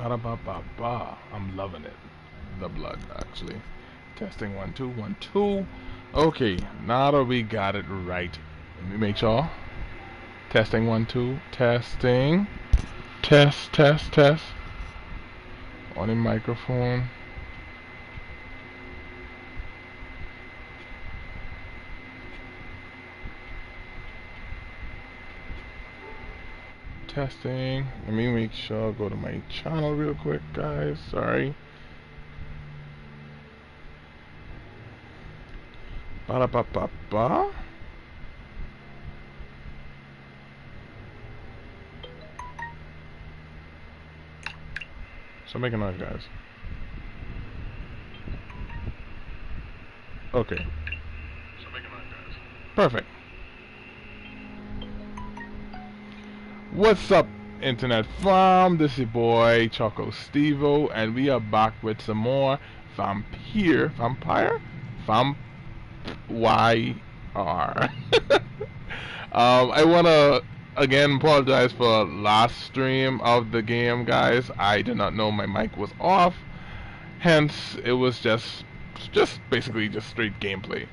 Ba-da-ba-ba-ba. I'm loving it. The blood, actually. Testing 1 2 1 2. Okay, now that we got it right, let me make sure. Testing 1 2. Testing. Test test test. On the microphone. Testing. Let me make sure. Go to my channel real quick, guys. Sorry. Ba-da-ba-ba-ba. So make a noise, guys. Okay. So make a noise, guys. Perfect. What's up, Internet Fam? This is your boy Choco Stevo, and we are back with some more Vampyr. I wanna again apologize for last stream of the game, guys. I did not know my mic was off, hence it was just basically just straight gameplay.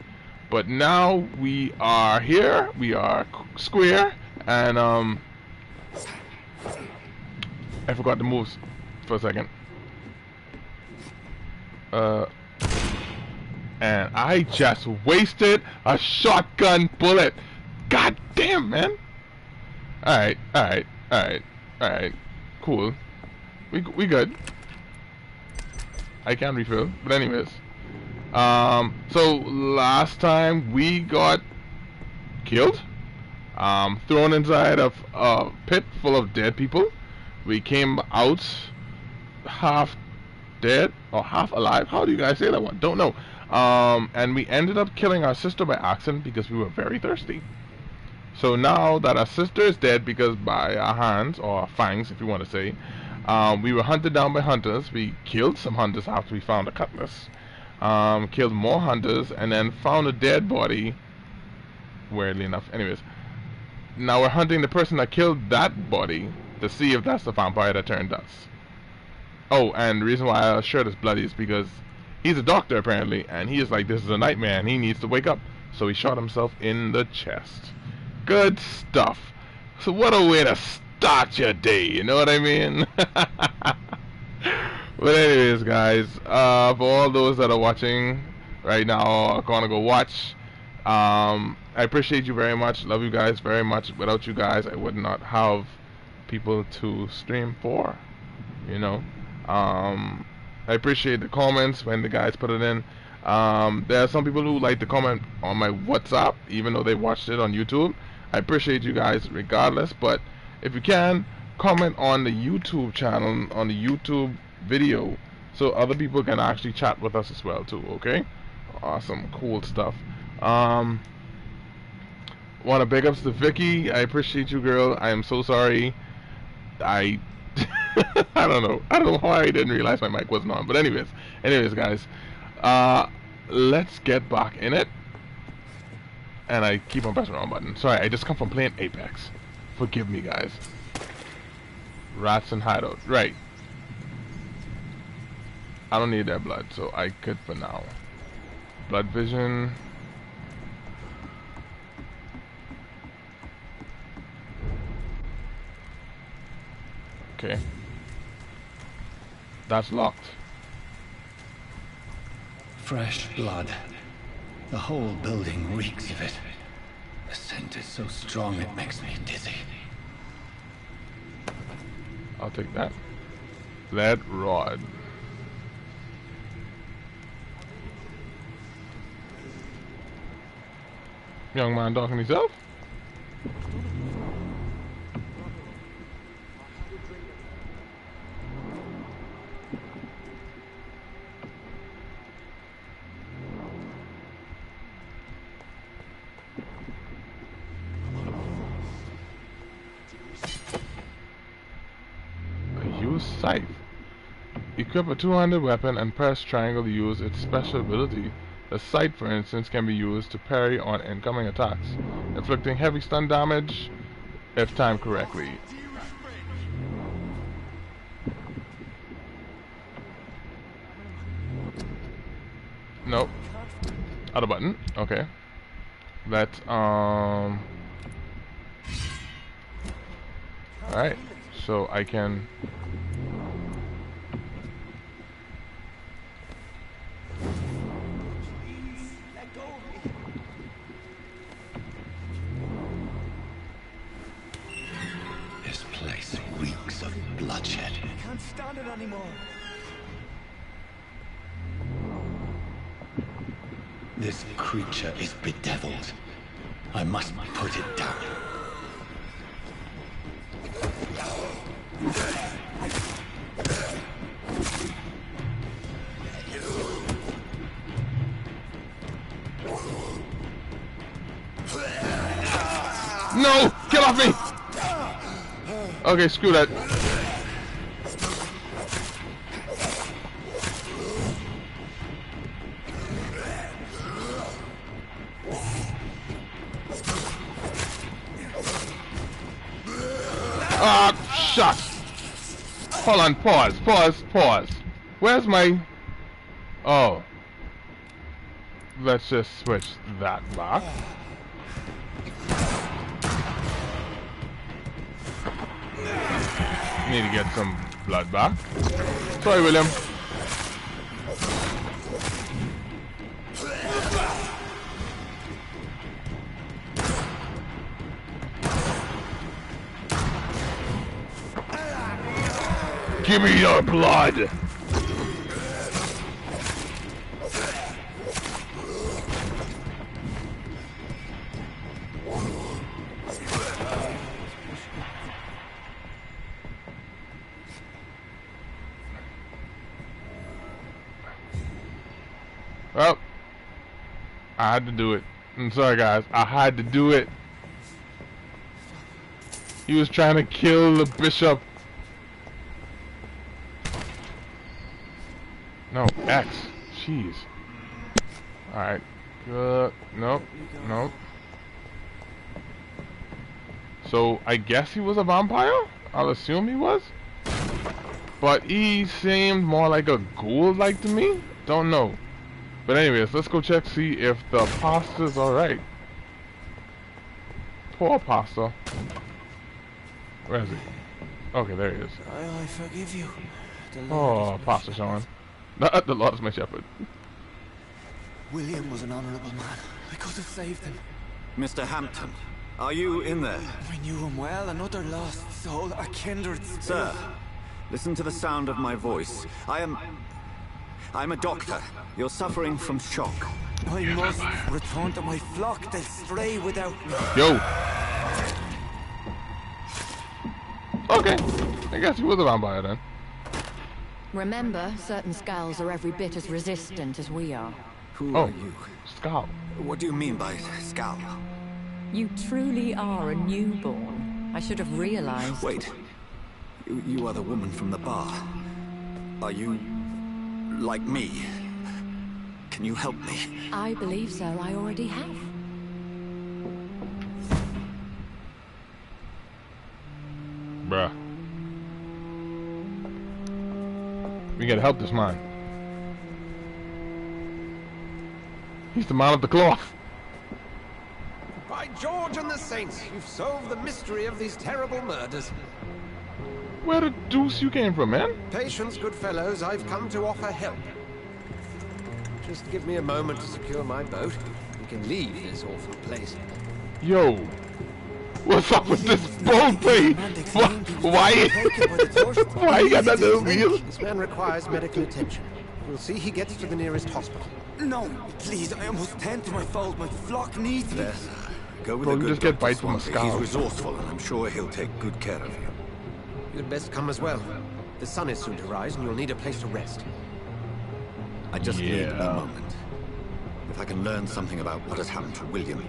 But now we are here, we are square, and I forgot the moves for a second. And I just wasted a shotgun bullet. God damn, man. Alright. Cool. We good. I can refill. But anyways. So last time we got killed. Thrown inside of a pit full of dead people. We came out half dead or half alive. How do you guys say that one? Don't know. And we ended up killing our sister by accident because we were very thirsty. So now that our sister is dead because by our hands, or fangs if you want to say, we were hunted down by hunters. We killed some hunters after we found a cutlass. Killed more hunters and then found a dead body, weirdly enough. Anyways, now we're hunting the person that killed that body to see if that's the vampire that turned us. Oh, and the reason why our shirt is bloody is because he's a doctor apparently, and he is like, this is a nightmare and he needs to wake up. So he shot himself in the chest. Good stuff. So what a way to start your day, you know what I mean? But anyways, guys, for all those that are watching right now, are gonna go watch. I appreciate you very much. Love you guys very much. Without you guys, I would not have people to stream for, you know. I appreciate the comments when the guys put it in. There are some people who like to comment on my WhatsApp even though they watched it on YouTube. I appreciate you guys regardless, but if you can, comment on the YouTube channel, on the YouTube video, so other people can actually chat with us as well too, okay? Awesome, cool stuff. Want to big ups to Vicky. I appreciate you, girl. I am so sorry. I don't know why I didn't realize my mic wasn't on. But anyways, guys, let's get back in it. And I keep on pressing the wrong button. Sorry, I just come from playing Apex. Forgive me, guys. Rats and hideout. Right. I don't need that blood, so I could for now. Blood vision. Okay. That's locked. Fresh blood. The whole building reeks of it. The scent is so strong it makes me dizzy. I'll take that. Lead rod. Young man talking to himself? Scythe. Equip a 200 weapon and press triangle to use its special ability. The scythe, for instance, can be used to parry on incoming attacks, inflicting heavy stun damage if timed correctly. Nope. Other button. Okay. Let's Alright. So I can This place reeks of bloodshed. I can't stand it anymore. This creature is bedeviled. I must put it down. No! Get off me! Okay, screw that. Ah, shut! Hold on, pause. Where's my... Oh. Let's just switch that back. Need to get some blood back. Sorry, William. Give me your blood! Well, I had to do it. I'm sorry, guys. I had to do it. He was trying to kill the bishop. No, X. Jeez. Alright. Good. Nope. Nope. So, I guess he was a vampire? I'll assume he was. But he seemed more like a ghoul-like to me? Don't know. But anyways, let's go check, see if the pasta's alright. Poor pasta. Where is he? Okay, there he is. I forgive you. Oh, pasta showing. The Lord is my shepherd. William was an honourable man. I could have saved him. Mr. Hampton, are you in there? I knew him well, another lost soul, a kindred spirit. Sir, listen to the sound of my voice. I'm a doctor. You're suffering from shock. I must return to my flock. They'll stray without me. Yo. Okay. I guess he was a vampire then. Remember, certain skulls are every bit as resistant as we are. Who Oh, are you? Skull. What do you mean by scowl? You truly are a newborn. I should have realized. Wait. You are the woman from the bar. Are you like me? Can you help me? I believe so. I already have. Bruh. We gotta help this man. He's the man of the cloth. By George and the Saints, you've solved the mystery of these terrible murders. Where the deuce you came from, man? Patience, good fellows, I've come to offer help. Just give me a moment to secure my boat. We can leave this awful place. Yo. What's up with this boat, please? Why? Why you got that little wheel? This man requires medical attention. We'll see he gets to the nearest hospital. No, please, I must tend to my fold. My flock needs me. There, sir. Go with Bro, the you good just get Dr. bites from a Swampy. scowl. He's resourceful, and I'm sure he'll take good care of you. You'd best come as well. The sun is soon to rise, and you'll need a place to rest. I just need a Yeah. moment. If I can learn something about what has happened to William,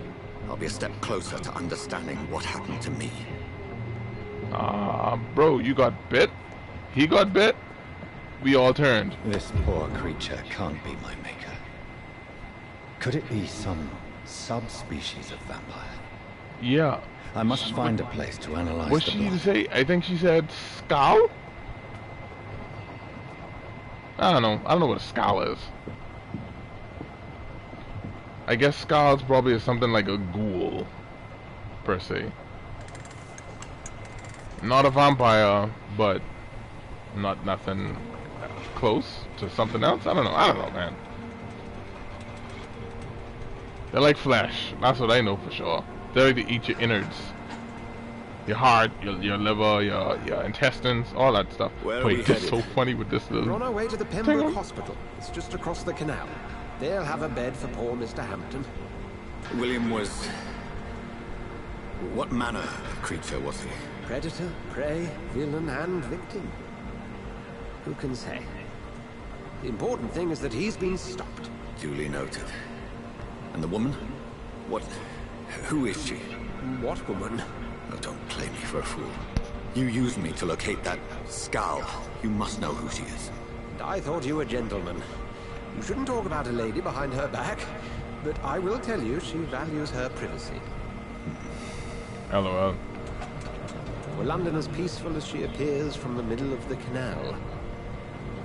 I'll be a step closer to understanding what happened to me. Bro, you got bit? He got bit? We all turned. This poor creature can't be my maker. Could it be some subspecies of vampire? Yeah. I must find a place to analyze What's the she blood. say? I think she said scowl? I don't know. I don't know what a scowl is. I guess Skulls probably is something like a ghoul, per se. Not a vampire, but nothing close to something else. I don't know, man. They're like flesh. That's what I know for sure. They like to eat your innards, your heart, your liver, your intestines, all that stuff. Wait, this is so funny with this little. We're on our way to the Pembroke Hospital. It's just across the canal. They'll have a bed for poor Mr. Hampton. William was... what manner of creature was he? Predator, prey, villain, and victim. Who can say? The important thing is that he's been stopped. Duly noted. And the woman? What... who is she? What woman? Oh, don't play me for a fool. You used me to locate that Skull. You must know who she is. And I thought you a gentleman. You shouldn't talk about a lady behind her back, but I will tell you she values her privacy. LOL. Were London as peaceful as she appears from the middle of the canal?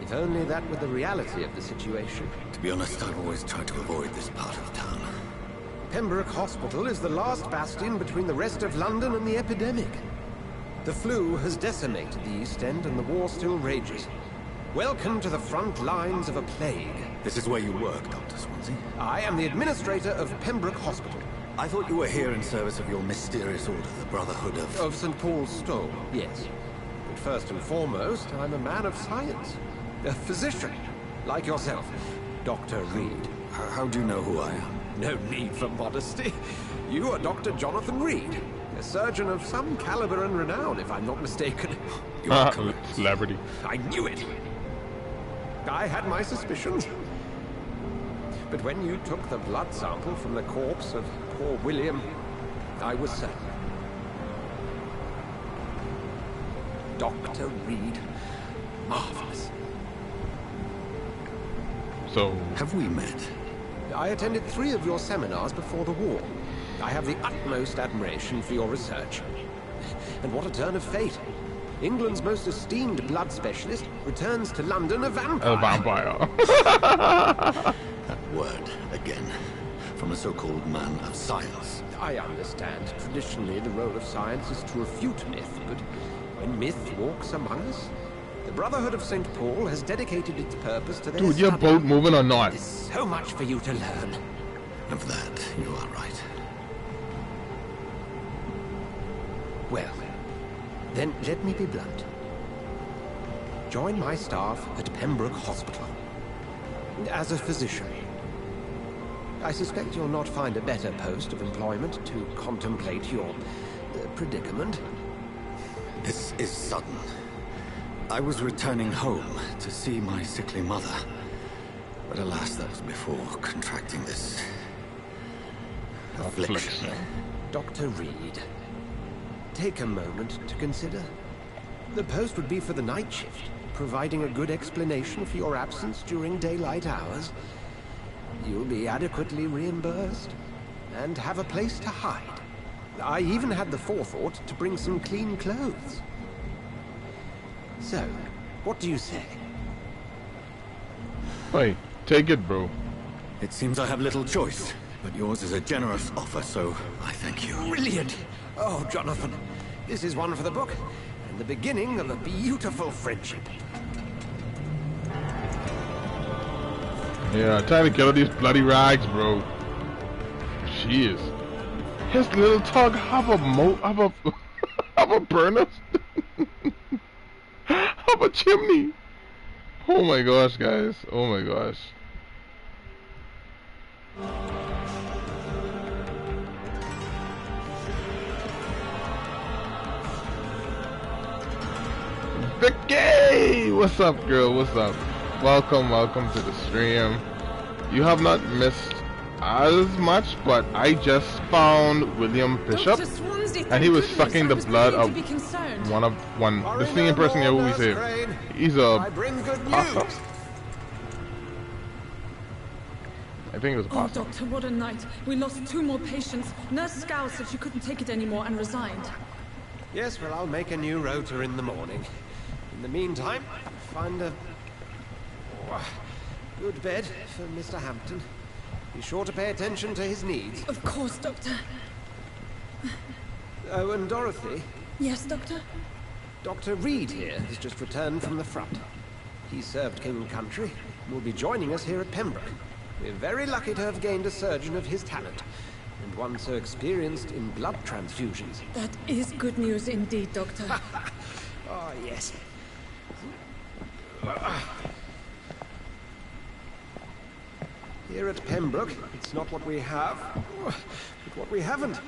If only that were the reality of the situation. To be honest, I've always tried to avoid this part of town. Pembroke Hospital is the last bastion between the rest of London and the epidemic. The flu has decimated the East End and the war still rages. Welcome to the front lines of a plague. This is where you work, Dr. Swansea? I am the administrator of Pembroke Hospital. I thought you were here in service of your mysterious order, the Brotherhood of... Of St. Paul's Stole, yes. But first and foremost, I'm a man of science. A physician, like yourself, Dr. Reed. How do you know who I am? No need for modesty. You are Dr. Jonathan Reed, a surgeon of some caliber and renown, if I'm not mistaken. You are correct. Celebrity. I knew it. I had my suspicions. But when you took the blood sample from the corpse of poor William, I was certain. Dr. Reed. Marvelous. So... have we met? I attended 3 of your seminars before the war. I have the utmost admiration for your research. And what a turn of fate. England's most esteemed blood specialist returns to London a vampire. A vampire. That word, again. From a so-called man of science. I understand. Traditionally, the role of science is to refute myth, but when myth walks among us, the Brotherhood of St. Paul has dedicated its purpose to their Dude, your study. boat moving or not? There's so much for you to learn. Of that, you are right. Well, then let me be blunt. Join my staff at Pembroke Hospital. As a physician. I suspect you'll not find a better post of employment to contemplate your predicament. This is sudden. I was returning home to see my sickly mother. But alas, that was before contracting this... affliction. Dr. Reed, take a moment to consider. The post would be for the night shift, providing a good explanation for your absence during daylight hours. You'll be adequately reimbursed, and have a place to hide. I even had the forethought to bring some clean clothes. So, what do you say? Wait, take it, bro. It seems I have little choice, but yours is a generous offer, so I thank you. Brilliant! Oh, Jonathan, this is one for the book, and the beginning of a beautiful friendship. Yeah, time to get all these bloody rags, bro. Jeez. His little tug have a have a burner? Have a chimney? Oh my gosh, guys. Oh my gosh. Vicky! What's up, girl? What's up? Welcome to the stream. You have not missed as much, but I just found William Bishop, and he was sucking the blood of the singing person here who we saved. He's a pastor. I think it was a pastor. Oh, Doctor, what a night. We lost 2 more patients. Nurse Scowl said she couldn't take it anymore and resigned. Yes, well, I'll make a new rota in the morning. In the meantime, find a good bed for Mr. Hampton. Be sure to pay attention to his needs. Of course, Doctor. Oh, and Dorothy, Yes, Doctor? Dr. Reed here has just returned from the front. He served King and Country and will be joining us here at Pembroke. We're very lucky to have gained a surgeon of his talent, and one so experienced in blood transfusions. That is good news indeed, Doctor. Oh, yes. Here at Pembroke, it's not what we have, but what we haven't.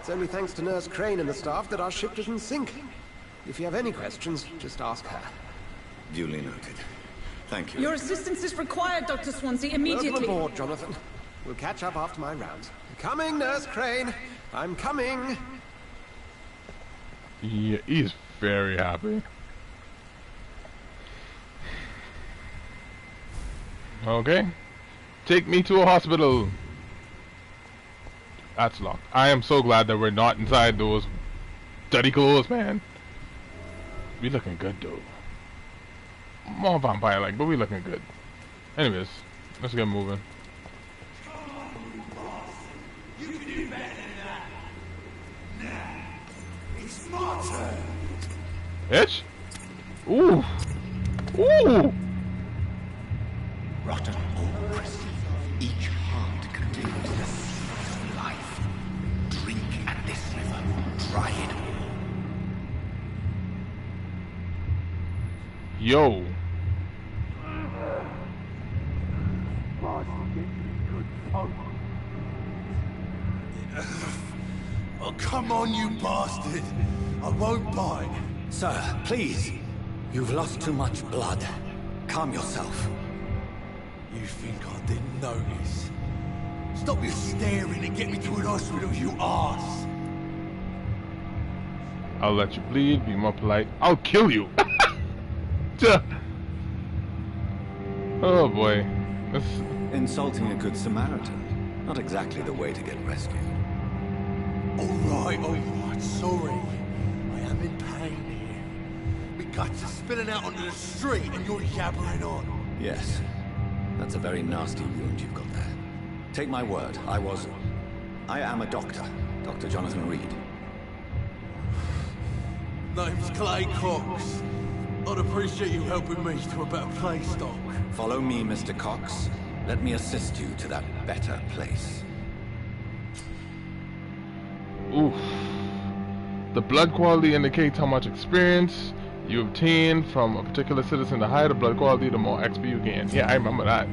It's only thanks to Nurse Crane and the staff that our ship didn't sink. If you have any questions, just ask her. Duly noted. Thank you. Your assistance is required, Dr. Swansea, immediately. Welcome aboard, Jonathan. We'll catch up after my rounds. Coming, Nurse Crane. I'm coming. Yeah, he's very happy. Okay. Take me to a hospital. That's locked. I am so glad that we're not inside those dirty clothes, man. We looking good, though. More vampire-like, but we looking good. Anyways, let's get moving. You can do better than that. Now, it's my turn. Itch? Ooh. Ooh. Rotten or pristine, each heart contains the seed of life. Drink at this river, dry it. Yo. Oh, come on, you bastard. I won't bite. Sir, please. You've lost too much blood. Calm yourself. You think I didn't notice? Stop your staring and get me to an hospital, you arse. I'll let you bleed, be more polite. I'll kill you. Duh. Oh boy. This... Insulting a good Samaritan. Not exactly the way to get rescued. Alright, sorry. I am in pain here. My guts are spilling out onto the street and you're yabbering on. Yes. That's a very nasty wound you've got there. Take my word, I am a doctor. Dr. Jonathan Reed. Name's Clay Cox. I'd appreciate you helping me to a better place, Doc. Follow me, Mr. Cox. Let me assist you to that better place. Oof. The blood quality indicates how much experience you obtain from a particular citizen. The higher the blood quality, the more XP you gain. Yeah, I remember that.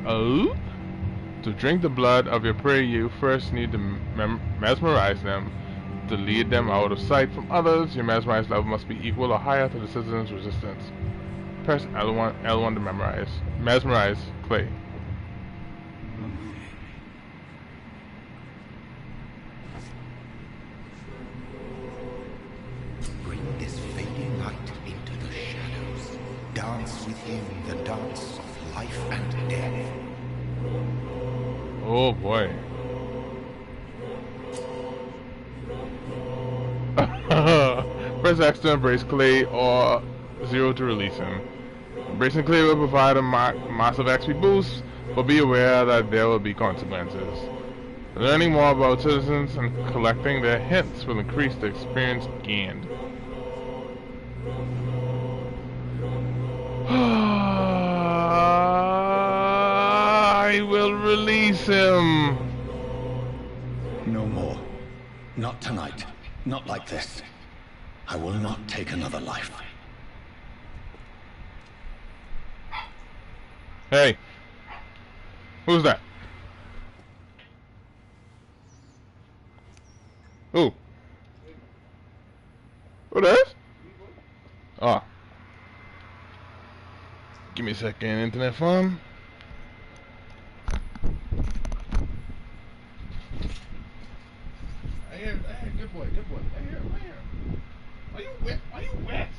Oh? To drink the blood of your prey, you first need to mesmerize them. To lead them out of sight from others, your mesmerized level must be equal or higher to the citizen's resistance. Press L1 to memorize. Mesmerize Clay. Bring this fading light into the shadows. Dance with him the dance of life and death. Oh boy. Press X to embrace Clay or 0 to release him. Embracing Clay will provide a massive XP boost, but be aware that there will be consequences. Learning more about citizens and collecting their hints will increase the experience gained. I will release him. No more. Not tonight. Not like this. I will not take another life. Hey. Who's that? Who? Who that is? Oh. Give me a second, internet phone. I hear, good boy, good boy. I hear. Are you wet? Are you wet?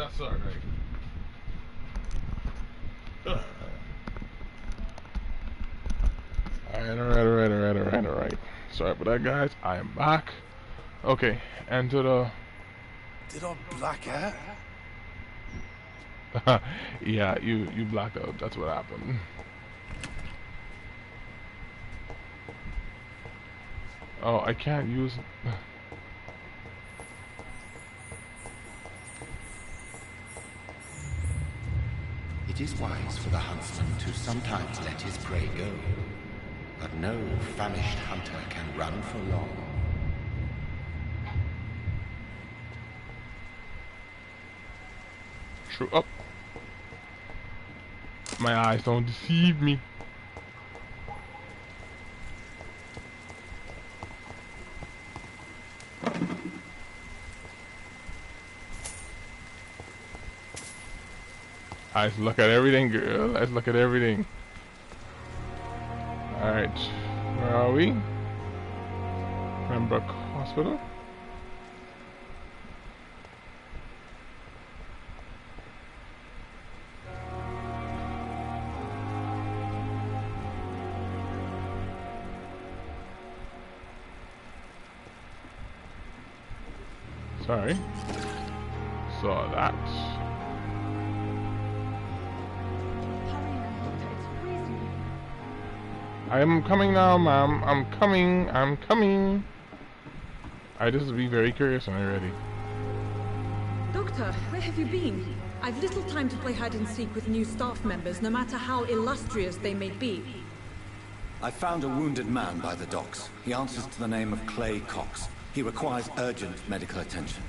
That's alright. Alright. Sorry about that, guys. I am back. Okay, enter the... Did I black out? Yeah, you blacked out. That's what happened. Oh, I can't use... It is wise for the huntsman to sometimes let his prey go, but no famished hunter can run for long. True up. My eyes don't deceive me. Let's look at everything, girl. Let's look at everything. Alright. Where are we? Pembroke Hospital. Sorry. Saw that. I am coming now, ma'am. I'm coming. I just be very curious when I'm ready. Doctor, where have you been? I've little time to play hide and seek with new staff members, no matter how illustrious they may be. I found a wounded man by the docks. He answers to the name of Clay Cox. He requires urgent medical attention.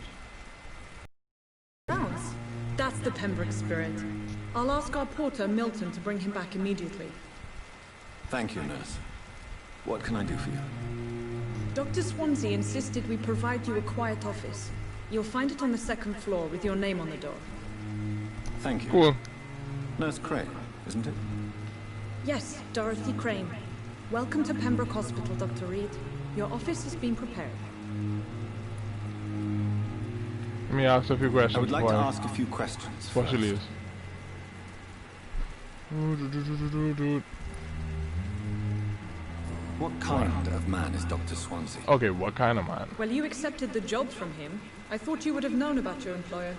Sounds. That's the Pembroke spirit. I'll ask our porter, Milton, to bring him back immediately. Thank you, nurse. What can I do for you? Dr. Swansea insisted we provide you a quiet office. You'll find it on the second floor with your name on the door. Thank you. Cool. Nurse Crane, isn't it? Yes, Dorothy Crane. Welcome to Pembroke Hospital, Dr. Reed. Your office has been prepared. Let me ask a few questions. I would like to ask a few questions. Before she leaves. What kind of man is Dr. Swansea? Okay, what kind of man? Well, you accepted the job from him. I thought you would have known about your employer.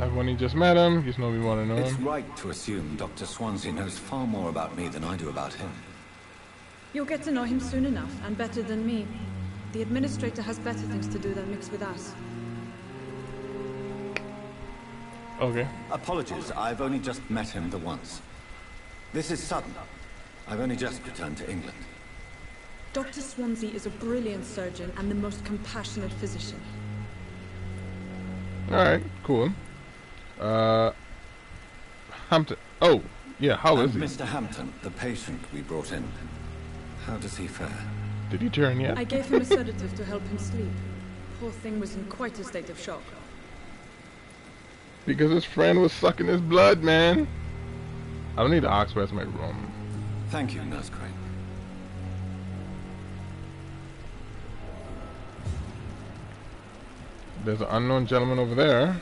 I've only just met him. He's no we want to know It's him. right to assume Dr. Swansea knows far more about me than I do about him. You'll get to know him soon enough, and better than me. The administrator has better things to do than mix with us. Okay. Apologies, I've only just met him the once. This is sudden. I've only just returned to England. Dr. Swansea is a brilliant surgeon and the most compassionate physician. Alright, cool. Hampton. Oh, yeah, how is he? Mr. Hampton, the patient we brought in. How does he fare? Did he turn yet? I gave him a sedative to help him sleep. Poor thing was in quite a state of shock. Because his friend was sucking his blood, man. I don't need to ask where's my room. Thank you, Nurse Crane. There's an unknown gentleman over there.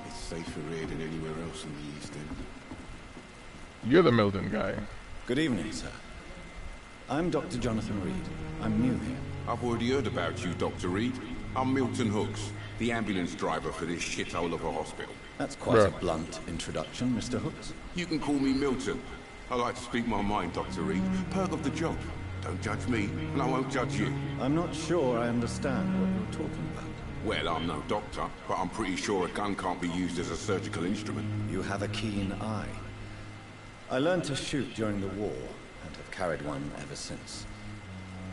It's safer here than anywhere else in the East End. You're the Milton guy. Good evening, sir. I'm Dr. Jonathan Reed. I'm new here. I've already heard about you, Dr. Reed. I'm Milton Hooks, the ambulance driver for this shithole of a hospital. That's quite a Bruh. blunt introduction, Mr. Hooks. You can call me Milton. I like to speak my mind, Dr. Reed. Perk of the job. Don't judge me, and I won't judge you. I'm not sure I understand what you're talking about. Well, I'm no doctor, but I'm pretty sure a gun can't be used as a surgical instrument. You have a keen eye. I learned to shoot during the war, and have carried one ever since.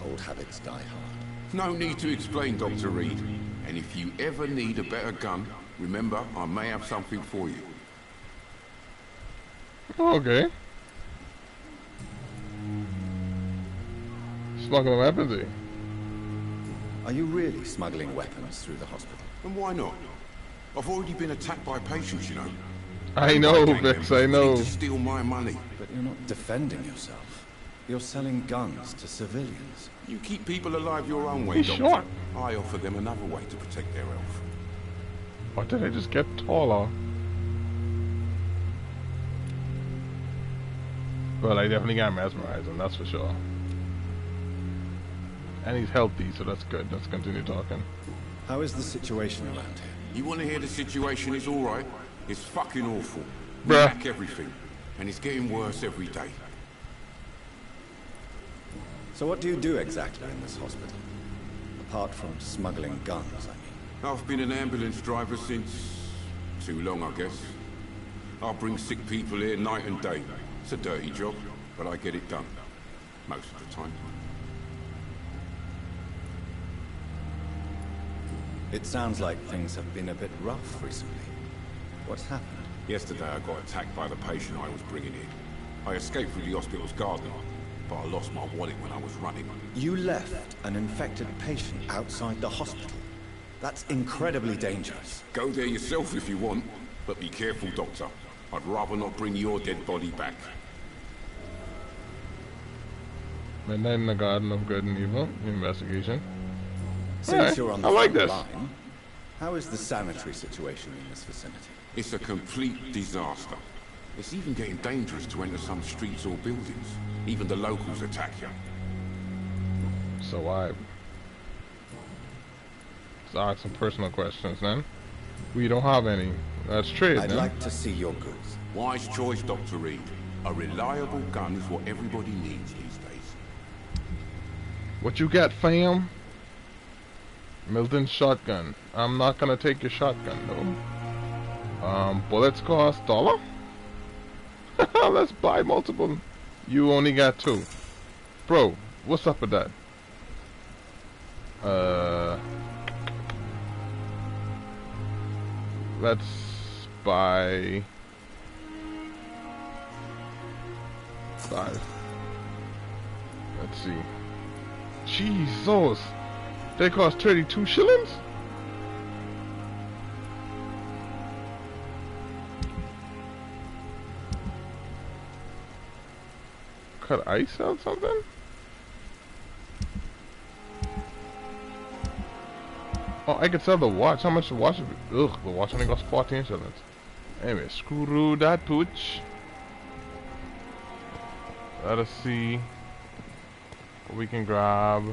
Old habits die hard. No need to explain, Dr. Reed. And if you ever need a better gun, remember, I may have something for you. Okay. Smuggling weapons, eh? Are you really smuggling weapons through the hospital? And why not? I've already been attacked by patients, you know. I know, Gang Vix, members I know. need to steal my money. But you're not defending yourself. You're selling guns to civilians. You keep people alive your own way, He's Doctor. short. I offer them another way to protect their health. Or did I just get taller? Well, I definitely got mesmerizing, that's for sure. And he's healthy, so that's good. Let's continue talking. How is the situation around here? You want to hear the situation is all right? It's fucking awful. We Bruh. lack everything, and it's getting worse every day. So what do you do exactly in this hospital? Apart from smuggling guns, I mean. I've been an ambulance driver since... too long, I guess. I bring sick people here night and day. It's a dirty job, but I get it done. Most of the time. It sounds like things have been a bit rough recently. What's happened? Yesterday I got attacked by the patient I was bringing in. I escaped through the hospital's garden, but I lost my wallet when I was running. You left an infected patient outside the hospital. That's incredibly dangerous. Go there yourself if you want, but be careful, Doctor. I'd rather not bring your dead body back. Midnight in the Garden of Good and Evil, investigation. Since Alright, you're on the I like front this. line, how is the sanitary situation in this vicinity? It's a complete disaster. It's even getting dangerous to enter some streets or buildings. Even the locals attack you. So let's ask some personal questions then. We don't have any. Let's trade I'd then. like to see your goods. Wise choice, Dr. Reed. A reliable gun is what everybody needs these days. What you got, fam? Milton's shotgun. I'm not gonna take your shotgun though. Bullets cost $1? Let's buy multiple. You only got 2. Bro, what's up with that? Let's buy 5. Let's see. Jesus! They cost 32 shillings? Could I sell something? Oh, I could sell the watch. How much the watch? Ugh, the watch only costs 14 shillings. Anyway, screw that pooch. Let us see what we can grab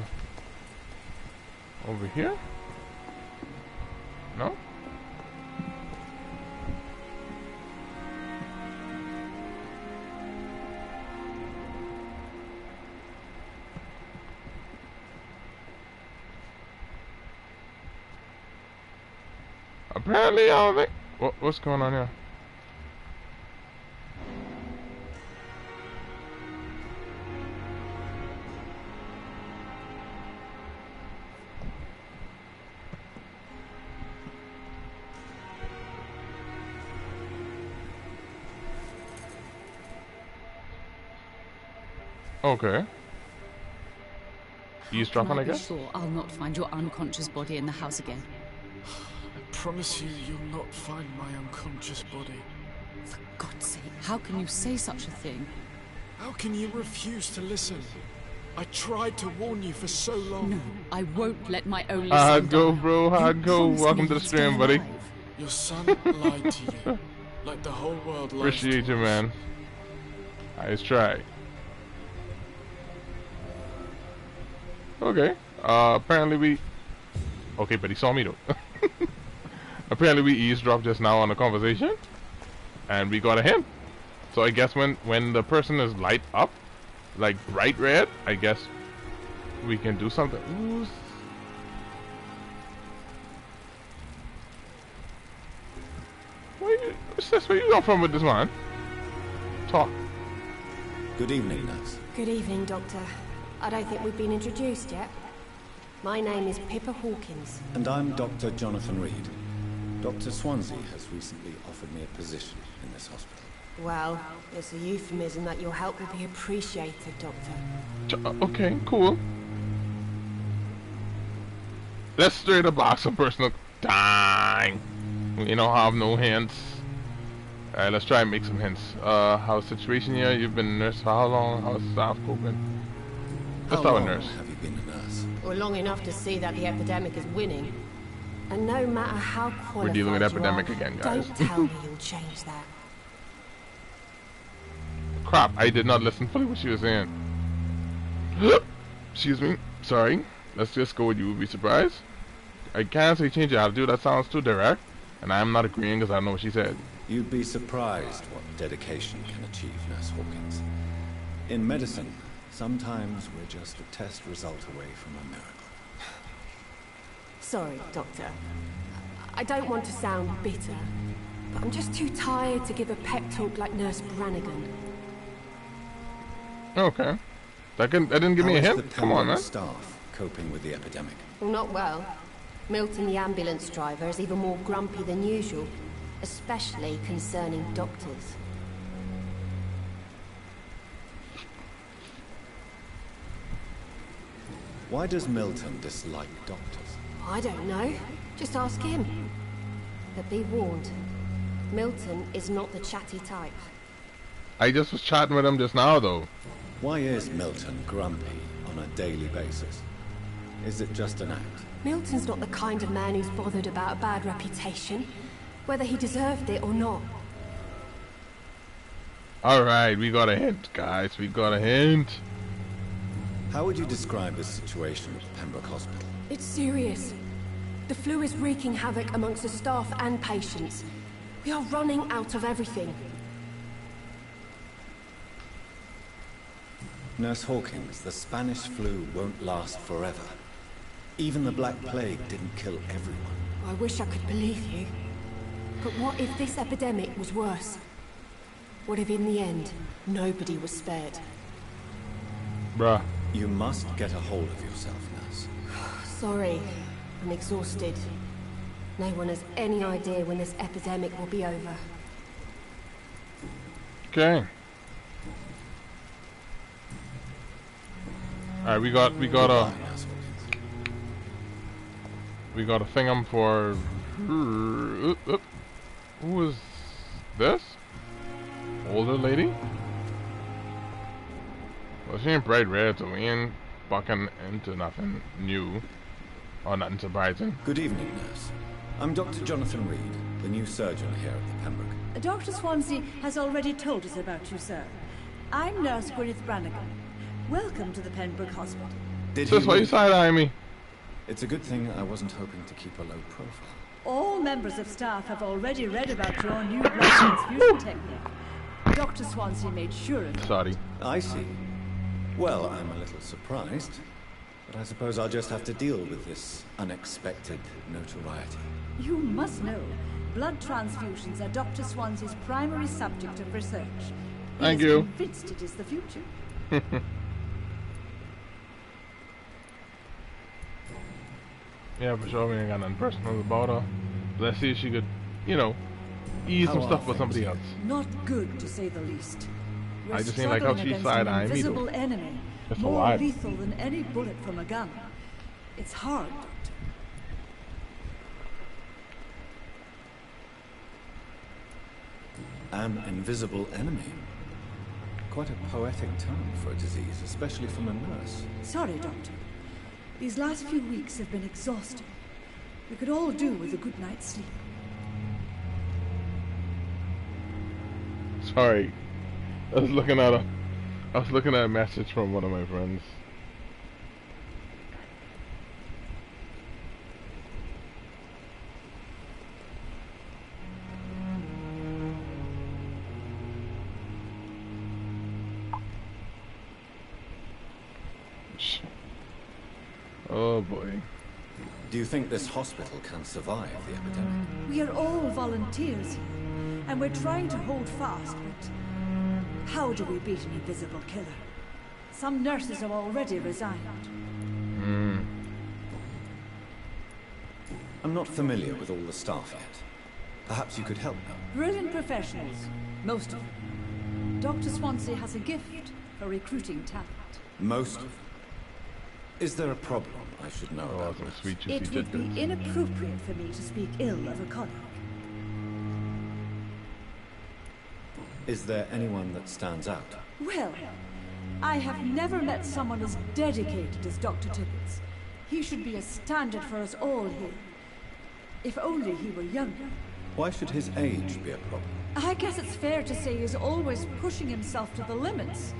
over here. No? Apparently, I don't think. What's going on here? Okay. Eavesdropping, I guess? Sure, I'll not find your unconscious body in the house again. I promise you, you'll not find my unconscious body. For God's sake, how can you say such a thing? How can you refuse to listen? I tried to warn you for so long. No, I won't let my only Hard son go, die. bro. Hard You go. promised Welcome me to the he'd stay stream, buddy. alive. Your son lied to you, like the whole world lies Appreciate to you, us. man. Nice try. Okay. Apparently we... Okay, but he saw me though. Apparently we eavesdropped just now on the conversation. And we got a hint. So I guess when the person is light up, like bright red, I guess we can do something. Ooh. What's this? Where you going from with this man? Talk. Good evening, nurse. Good evening, Doctor. I don't think we've been introduced yet. My name is Pippa Hawkins. And I'm Dr. Jonathan Reed. Dr. Swansea has recently offered me a position in this hospital. Well, it's a euphemism that your help will be appreciated, Doctor. Okay, cool. Let's straight up ask some personal. Dang. We don't have no hints. Alright, let's try and make some hints. How's the situation here? You've been a nurse for how long? How's staff coping? Let's start with nurse. Have you been a nurse? Well, long enough to see that the epidemic is winning. And no matter how qualified We're dealing with epidemic you are, again, guys. don't tell me you'll change that. Crap, I did not listen fully what she was saying. Excuse me. Sorry. Let's just go with you would be surprised. I can't say change your attitude. That sounds too direct. And I'm not agreeing because I don't know what she said. You'd be surprised what dedication can achieve, Nurse Hawkins. In medicine, sometimes we're just a test result away from a miracle. Sorry, Doctor. I don't want to sound bitter, but I'm just too tired to give a pep talk like Nurse Brannigan. Okay. That didn't give me a hint? Come on, man. Staff coping with the epidemic? Well, not well. Milton, the ambulance driver, is even more grumpy than usual, especially concerning doctors. Why does Milton dislike doctors? I don't know. Just ask him. But be warned, Milton is not the chatty type. I just was chatting with him just now, though. Why is Milton grumpy on a daily basis? Is it just an act? Milton's not the kind of man who's bothered about a bad reputation, whether he deserved it or not. Alright, we got a hint, guys. We got a hint. How would you describe the situation at Pembroke Hospital? It's serious. The flu is wreaking havoc amongst the staff and patients. We are running out of everything. Nurse Hawkins, the Spanish flu won't last forever. Even the Black Plague didn't kill everyone. I wish I could believe you. But what if this epidemic was worse? What if in the end, nobody was spared? Bruh. You must get a hold of yourself, Nurse. Sorry, I'm exhausted. No one has any idea when this epidemic will be over. Okay. Alright, we got a thingum for who is this? Older lady? Well, she ain't bright red, so we ain't bucking into nothing new or nothing surprising. Good evening, Nurse. I'm Dr. Jonathan Reed, the new surgeon here at the Pembroke. Dr. Swansea has already told us about you, sir. I'm Nurse Gwyneth Brannigan. Welcome to the Pembroke Hospital. Did That's why you side-eye me. It's a good thing I wasn't hoping to keep a low profile. All members of staff have already read about your new blood transfusion technique. Dr. Swansea made sure of it. Sorry. I see. Well, I'm a little surprised, but I suppose I'll just have to deal with this unexpected notoriety. You must know, blood transfusions are Dr. Swansea's primary subject of research. Thank He you. is convinced it is the future. Yeah, for sure, we ain't got nothing personal about her. Let's see if she could, you know, ease some stuff with somebody else. Not good, to say the least. I just ain't like how she side-eyeing me, though. Invisible enemy, That's a more lot. lethal than any bullet from a gun. It's hard, Doctor. An invisible enemy. Quite a poetic term for a disease, especially from a nurse. Sorry, Doctor. These last few weeks have been exhausting. We could all do with a good night's sleep. Sorry. I was looking at a message from one of my friends. Oh boy. Do you think this hospital can survive the epidemic? We are all volunteers here, and we're trying to hold fast, but how do we beat an invisible killer? Some nurses have already resigned. I'm not familiar with all the staff yet. Perhaps you could help me. Brilliant professionals, most of them. Dr. Swansea has a gift for recruiting talent. Most of them. Is there a problem I should know about? Some sweet juicy It would be tidbits. inappropriate for me to speak ill of a colleague. Is there anyone that stands out? Well, I have never met someone as dedicated as Dr. Tippets. He should be a standard for us all here. If only he were younger. Why should his age be a problem? I guess it's fair to say he's always pushing himself to the limits.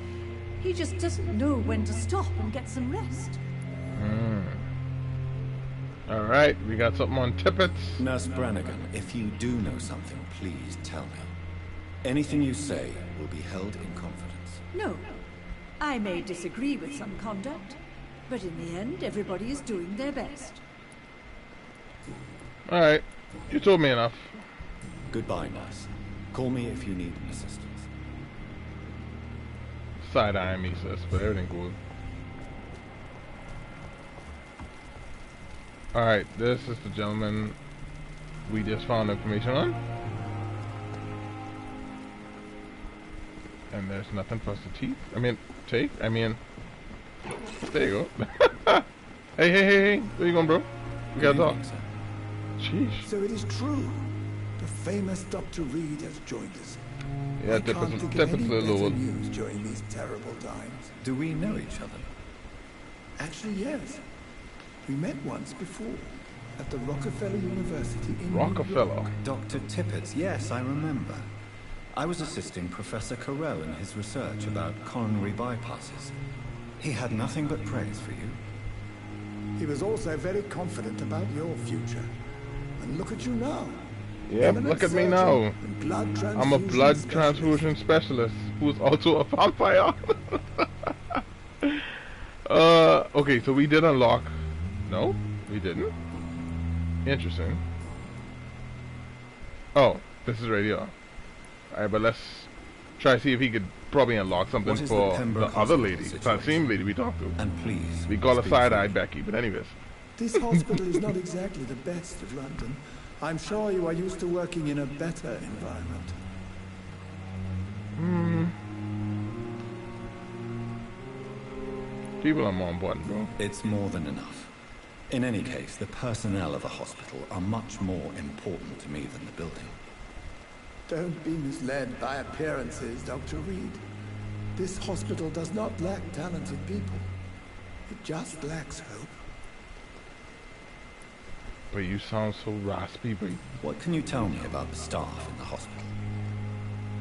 He just doesn't know when to stop and get some rest. Alright, we got something on Tippets. Nurse Brannigan, if you do know something, please tell me. Anything you say will be held in confidence. No. I may disagree with some conduct, but in the end, everybody is doing their best. Alright, you told me enough. Goodbye, nurse. Call me if you need assistance. Side-eye me, sis, but everything cool. Alright, this is the gentleman we just found information on. And there's nothing for us to take. There you go. Hey. Where you going, bro? We gotta talk. Sheesh. So it is true. The famous Dr. Reed has joined us. Yeah, I can't think of any better old. news during these terrible times. Do we know each other? Actually, yes. We met once before at the Rockefeller University in New Rockefeller. York. Dr. Tippets, yes, I remember. I was assisting Professor Carell in his research about coronary bypasses. He had nothing but praise for you. He was also very confident about your future. And look at you now. Yep, look at me now. I'm a blood transfusion specialist who's also a vampire. Okay, so we did unlock. No, we didn't. Interesting. Oh, this is radio. Alright, but let's try to see if he could probably unlock something for the other lady, that same lady we talked to. And please, we call her side-eye Becky, but anyways. This hospital is not exactly the best of London. I'm sure you are used to working in a better environment. People are more important, bro. It's more than enough. In any case, the personnel of the hospital are much more important to me than the building. Don't be misled by appearances, Dr. Reed. This hospital does not lack talented people. It just lacks hope. But you sound so raspy, bro. What can you tell me about the staff in the hospital?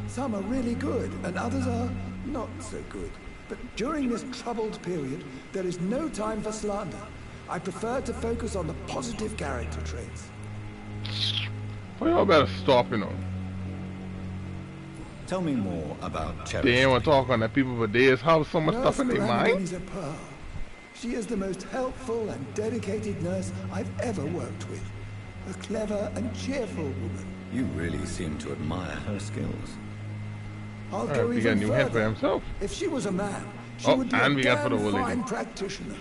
Some are really good, and others are not so good. But during this troubled period, there is no time for slander. I prefer to focus on the positive character traits. Well, y'all better stop, you know. Tell me more about Cherry. They ain't want to talk on that people for days have so much stuff in their mind. Is a pearl. She is the most helpful and dedicated nurse I've ever worked with. A clever and cheerful woman. You really seem to admire her skills. I'll go we even got a new head for further. himself. If she was a man, she would be and a we got for the damn old lady. fine practitioner.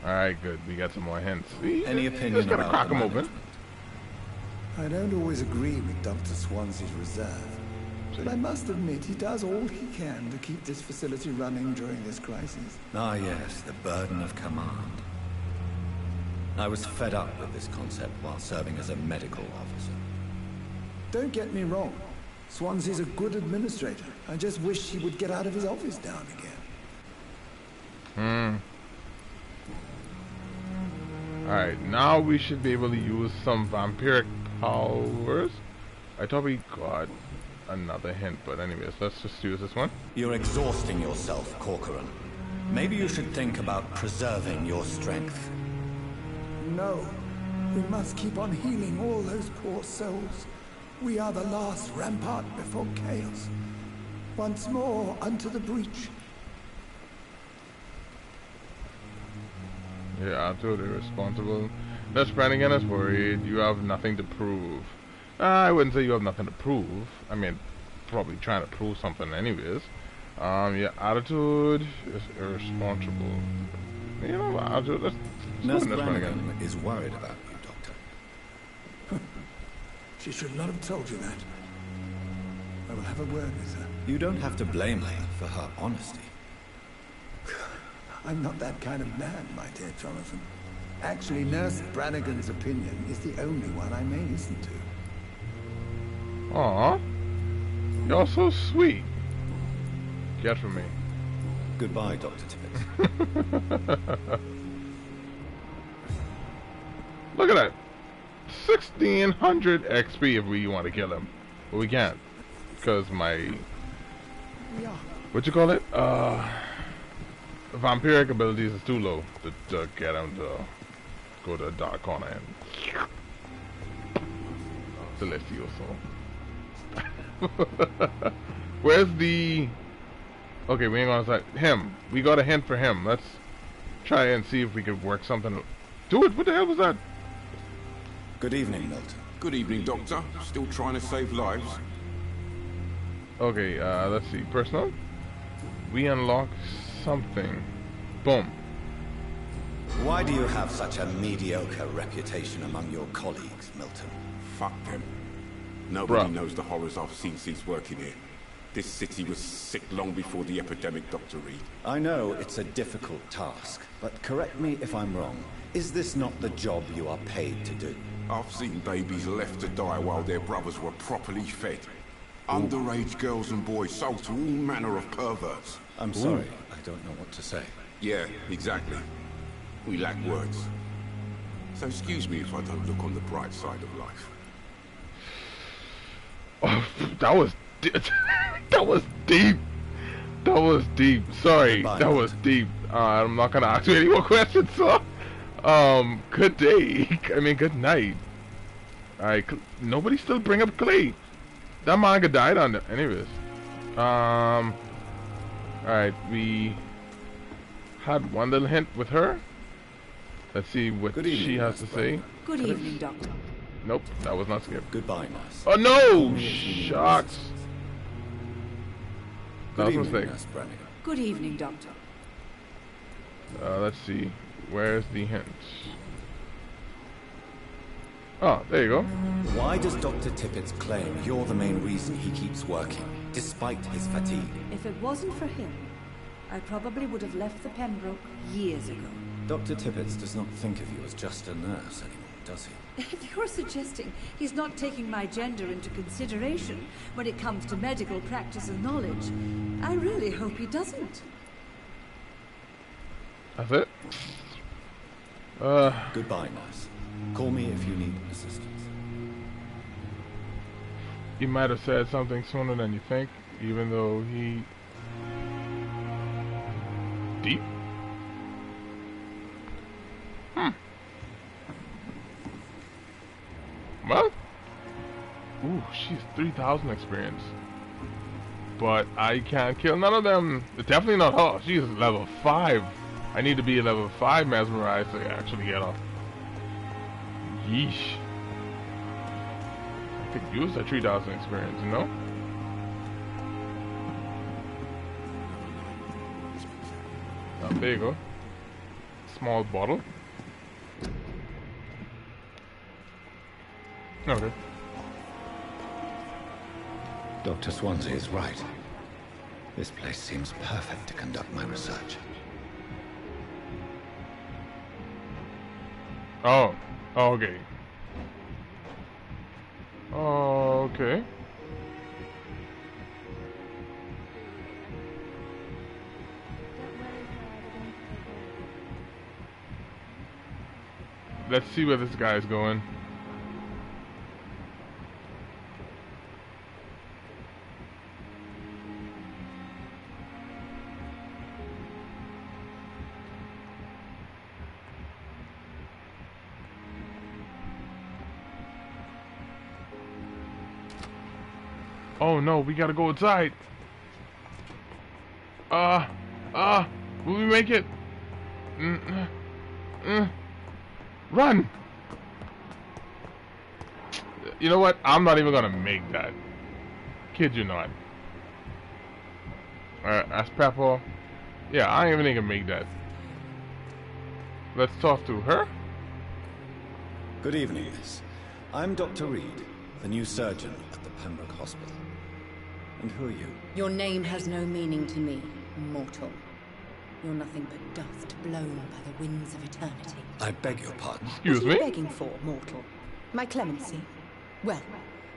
Alright, good. We got some more hints. See? Any opinion Just gotta about crack the them open. I don't always agree with Dr. Swansea's reserve. But I must admit he does all he can to keep this facility running during this crisis. Ah yes, the burden of command. I was fed up with this concept while serving as a medical officer. Don't get me wrong. Swansea's a good administrator. I just wish he would get out of his office down again. Alright, now we should be able to use some vampiric powers. I thought we got another hint, but anyways, let's just use this one. You're exhausting yourself, Corcoran. Maybe you should think about preserving your strength. No. We must keep on healing all those poor souls. We are the last rampart before chaos. Once more, unto the breach. Yeah, absolutely responsible. Nurse Brannigan is worried. You have nothing to prove. I wouldn't say you have nothing to prove. I mean, probably trying to prove something anyways. Your attitude is irresponsible. You know, attitude, Nurse Brannigan is worried about you, Doctor. She should not have told you that. I will have a word with her. You don't have to blame her for her honesty. I'm not that kind of man, my dear Jonathan. Actually, Nurse Brannigan's opinion is the only one I may listen to. Aww. Y'all so sweet. Get from me. Goodbye, Dr. Tippett. Look at that. 1600 XP if we want to kill him. But we can't. Because my... what you call it? Vampiric abilities is too low to get him to go to the dark corner and... Celestial soul. Where's the... okay, we ain't gonna say him. We got a hint for him. Let's try and see if we could work something. Do it. What the hell was that? Good evening, Milton. Good evening, Doctor. Still trying to save lives? Okay, let's see. Personal. We unlock something. Boom. Why do you have such a mediocre reputation among your colleagues, Milton? Fuck them. Nobody knows the horrors I've seen since working here. This city was sick long before the epidemic, Dr. Reed. I know it's a difficult task, but correct me if I'm wrong. Is this not the job you are paid to do? I've seen babies left to die while their brothers were properly fed. Underage girls and boys sold to all manner of perverts. I'm sorry, I don't know what to say. Yeah, exactly. We lack words. So excuse me if I don't look on the bright side of life. Oh, that was that was deep. That was deep. Sorry, that was deep. I'm not gonna ask you any more questions. So, good day. I mean, good night. Alright, nobody still bring up Clay. That manga died on it. Anyways, alright, we had one little hint with her. Let's see what she has to say. Good evening, Doctor. Nope, that was not Skip. Goodbye, nurse. Oh no! Shucks. That was a mistake. Good evening, Doctor. Let's see. Where's the hint? Oh, there you go. Why does Dr. Tippett's claim you're the main reason he keeps working, despite his fatigue? If it wasn't for him, I probably would have left the Pembroke years ago. Dr. Tippett does not think of you as just a nurse anymore, does he? If you're suggesting he's not taking my gender into consideration when it comes to medical practice and knowledge, I really hope he doesn't. That's it? Goodbye, nurse. Call me if you need assistance. He might have said something sooner than you think, even though he... Deep? Well, ooh, she's 3,000 experience. But I can't kill none of them. Definitely not her. She's level 5. I need to be a level 5 mesmerized to actually get her. Yeesh. I could use that 3,000 experience, you know? Oh, there you go. Small bottle. Okay. Dr. Swansea is right. This place seems perfect to conduct my research. Oh. Okay. Okay. Let's see where this guy's going. Oh no, we gotta go inside. Will we make it? Run! You know what? I'm not even gonna make that. Kid you not. Ask Pepper. Yeah, I ain't even gonna make that. Let's talk to her. Good evening, miss. I'm Dr. Reed, the new surgeon at the Pembroke Hospital. And who are you? Your name has no meaning to me, mortal. You're nothing but dust blown by the winds of eternity. I beg your pardon. Excuse me? What are you begging for, mortal? My clemency? Well,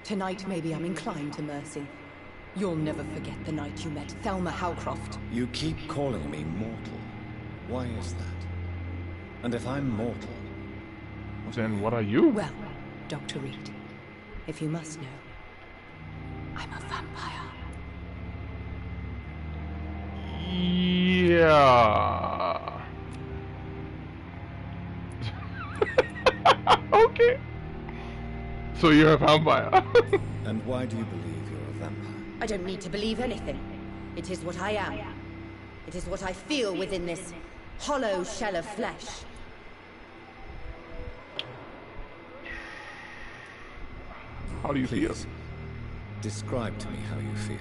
tonight maybe I'm inclined to mercy. You'll never forget the night you met Thelma Howcroft. You keep calling me mortal. Why is that? And if I'm mortal... Then what are you? Well, Dr. Reed, if you must know, I'm a vampire. Yeah. Okay. So you're a vampire. And why do you believe you're a vampire? I don't need to believe anything. It is what I am. It is what I feel within this hollow shell of flesh. How do you feel? Describe to me how you feel.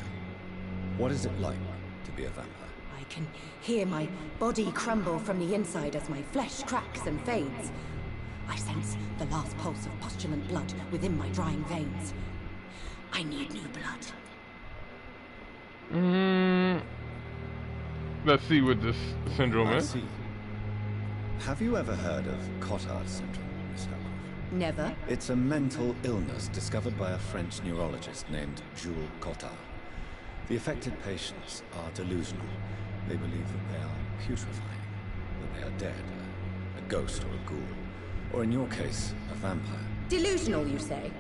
What is it like to be a vampire? I can hear my body crumble from the inside as my flesh cracks and fades. I sense the last pulse of postulant blood within my drying veins. I need new blood. Let's see what this syndrome I is. see. Have you ever heard of Cotard syndrome, Miss Howcroft? Never. It's a mental illness discovered by a French neurologist named Jules Cotard. The affected patients are delusional. They believe that they are putrefying, that they are dead, a ghost or a ghoul, or in your case, a vampire. Delusional, you say?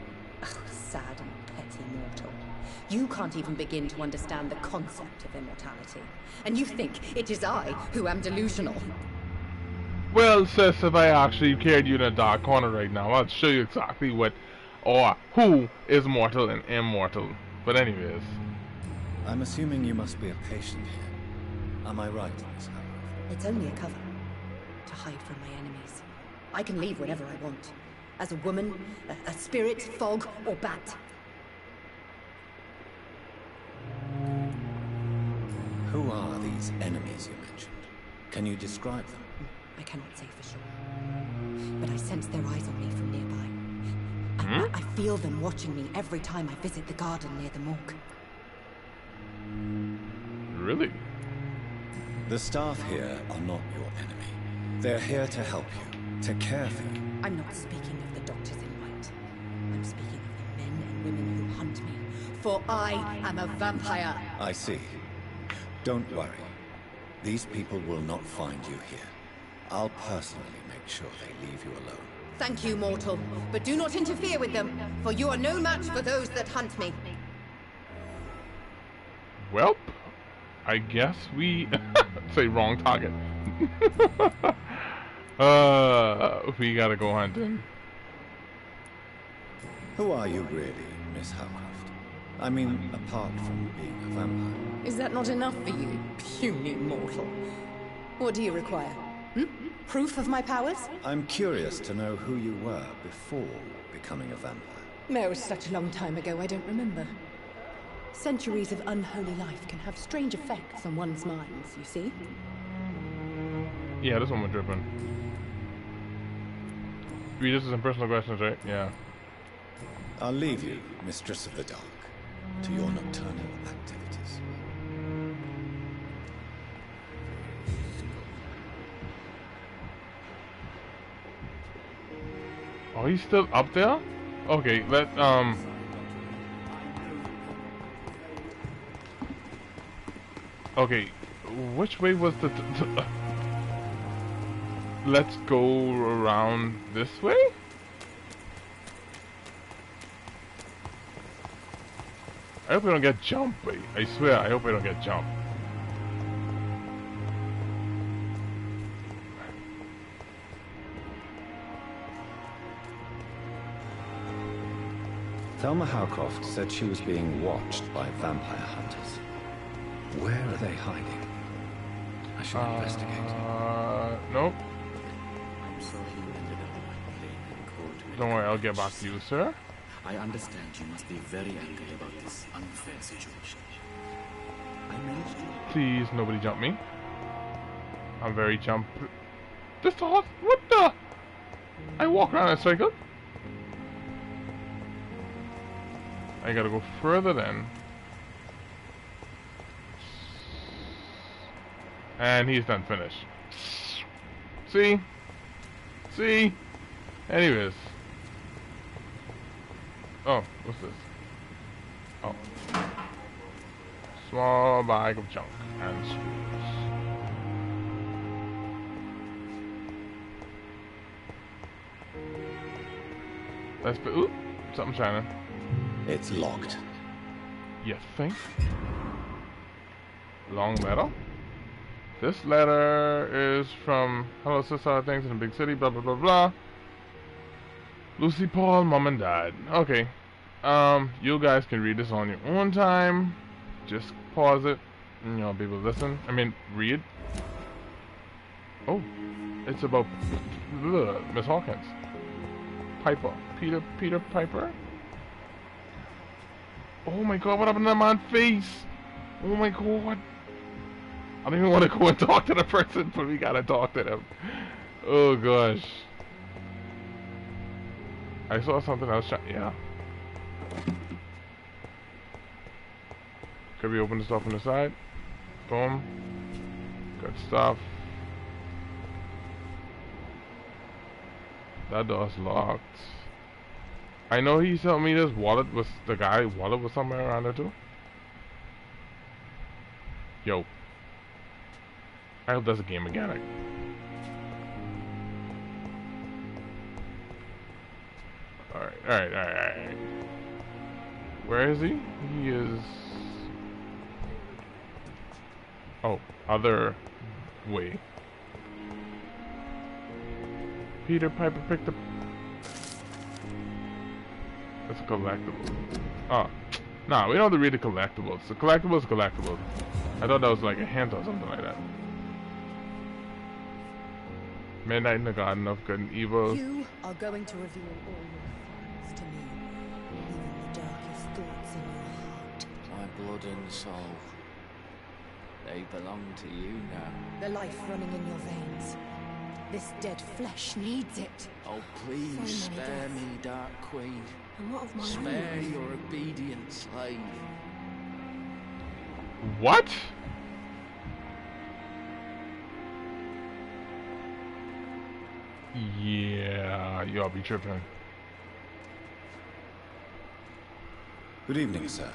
Oh, sad and petty mortal. You can't even begin to understand the concept of immortality. And you think it is I who am delusional. Well, sis, if I actually carried you in a dark corner right now, I'll show you exactly what or who is mortal and immortal. But anyways. I'm assuming you must be a patient here. Am I right, Miss Howcroft? It's only a cover. To hide from my enemies. I can leave whenever I want. As a woman, a spirit, fog, or bat. Who are these enemies you mentioned? Can you describe them? I cannot say for sure. But I sense their eyes on me from nearby. I feel them watching me every time I visit the garden near the morgue. Really? The staff here are not your enemy. They're here to help you, to care for you. I'm not speaking of the doctors in white. I'm speaking of the men and women who hunt me. For I am a vampire. I see. Don't worry. These people will not find you here. I'll personally make sure they leave you alone. Thank you, mortal. But do not interfere with them, for you are no match for those that hunt me. Welp, I guess we say wrong target. We gotta go hunting. Who are you really, Miss Howcroft? I mean, apart from being a vampire. Is that not enough for you, puny mortal? What do you require? Proof of my powers? I'm curious to know who you were before becoming a vampire. It was such a long time ago, I don't remember. Centuries of unholy life can have strange effects on one's minds, you see? Yeah, this one was dripping. Read this is some personal questions, right? Yeah. I'll leave you, Mistress of the Dark, to your nocturnal activities. Oh, he's still up there? Okay, okay, which way was the let's go around this way? I hope we don't get jumped, wait. I swear, I hope we don't get jumped. Thelma Howcroft said she was being watched by vampire hunters. Where are they hiding? I should investigate. Nope. Don't worry, I'll get back to you, sir. I understand you must be very angry about this unfair situation. I managed to... Please, nobody jump me. I'm very jump... This horse? What the? I walk around in a circle? I gotta go further then. And he's done finished. See? See? Anyways. Oh, what's this? Oh. Small bag of junk and screws. Let's put. Oop, something shining. It's locked. You think? Long letter. This letter is from hello sister, things in a big city, blah blah blah blah. Lucy, Paul, mom and dad. Okay. You guys can read this on your own time. Just pause it and you'll be able to listen. I mean read. Oh. It's about Miss Hawkins. Piper. Peter Piper? Oh my god, what happened to that man's face? Oh my god. I don't even want to go and talk to the person, but we gotta talk to them. Oh gosh. I saw something else. Yeah. Could we open the stuff on the side? Boom. Good stuff. That door's locked. I know he told me this wallet was the guy. Wallet was somewhere around there too. Yo. I hope that's a game mechanic. Alright. Where is he? He is... Oh, other way. Peter Piper picked up... It's a collectible. Oh. Nah, we don't have to read the collectibles. The collectibles is collectibles. I thought that was like a hint or something like that. Midnight in the Garden of Good and Evil. You are going to reveal all your thoughts to me, even the darkest thoughts in your heart. My blood and soul, they belong to you now. The life running in your veins. This dead flesh needs it. Oh, please So many spare deaths. me, Dark Queen. And what of my Spare own? your obedient slave. What? Yeah, y'all be tripping. Good evening, sir.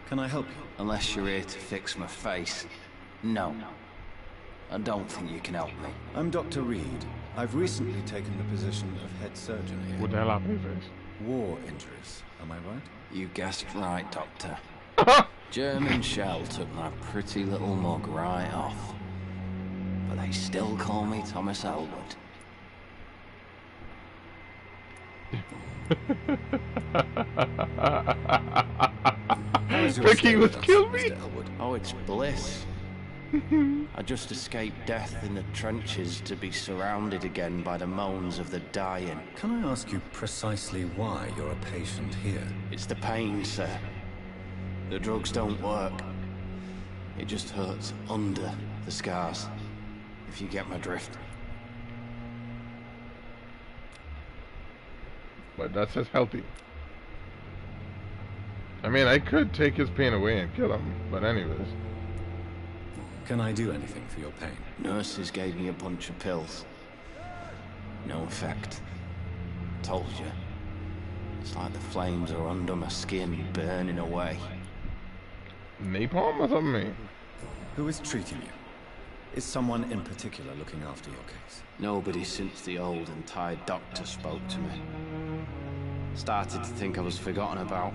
Can I help you? Unless you're here to fix my face. No. I don't think you can help me. I'm Dr. Reed. I've recently taken the position of head surgeon here. What the hell happened to your face? War injuries, am I right? You guessed right, Doctor. German shell took my pretty little mug right off. But they still call me Thomas Elwood. Ricky was killing me. Oh, it's bliss. I just escaped death in the trenches to be surrounded again by the moans of the dying. Can I ask you precisely why you're a patient here? It's the pain, sir. The drugs don't work. It just hurts under the scars, if you get my drift. But that says healthy. I mean, I could take his pain away and kill him, but anyways. Can I do anything for your pain? Nurses gave me a bunch of pills. No effect. Told you. It's like the flames are under my skin, burning away. Napalm or something? Who is treating you? Is someone in particular looking after your case? Nobody since the old and tired doctor spoke to me. Started to think I was forgotten about.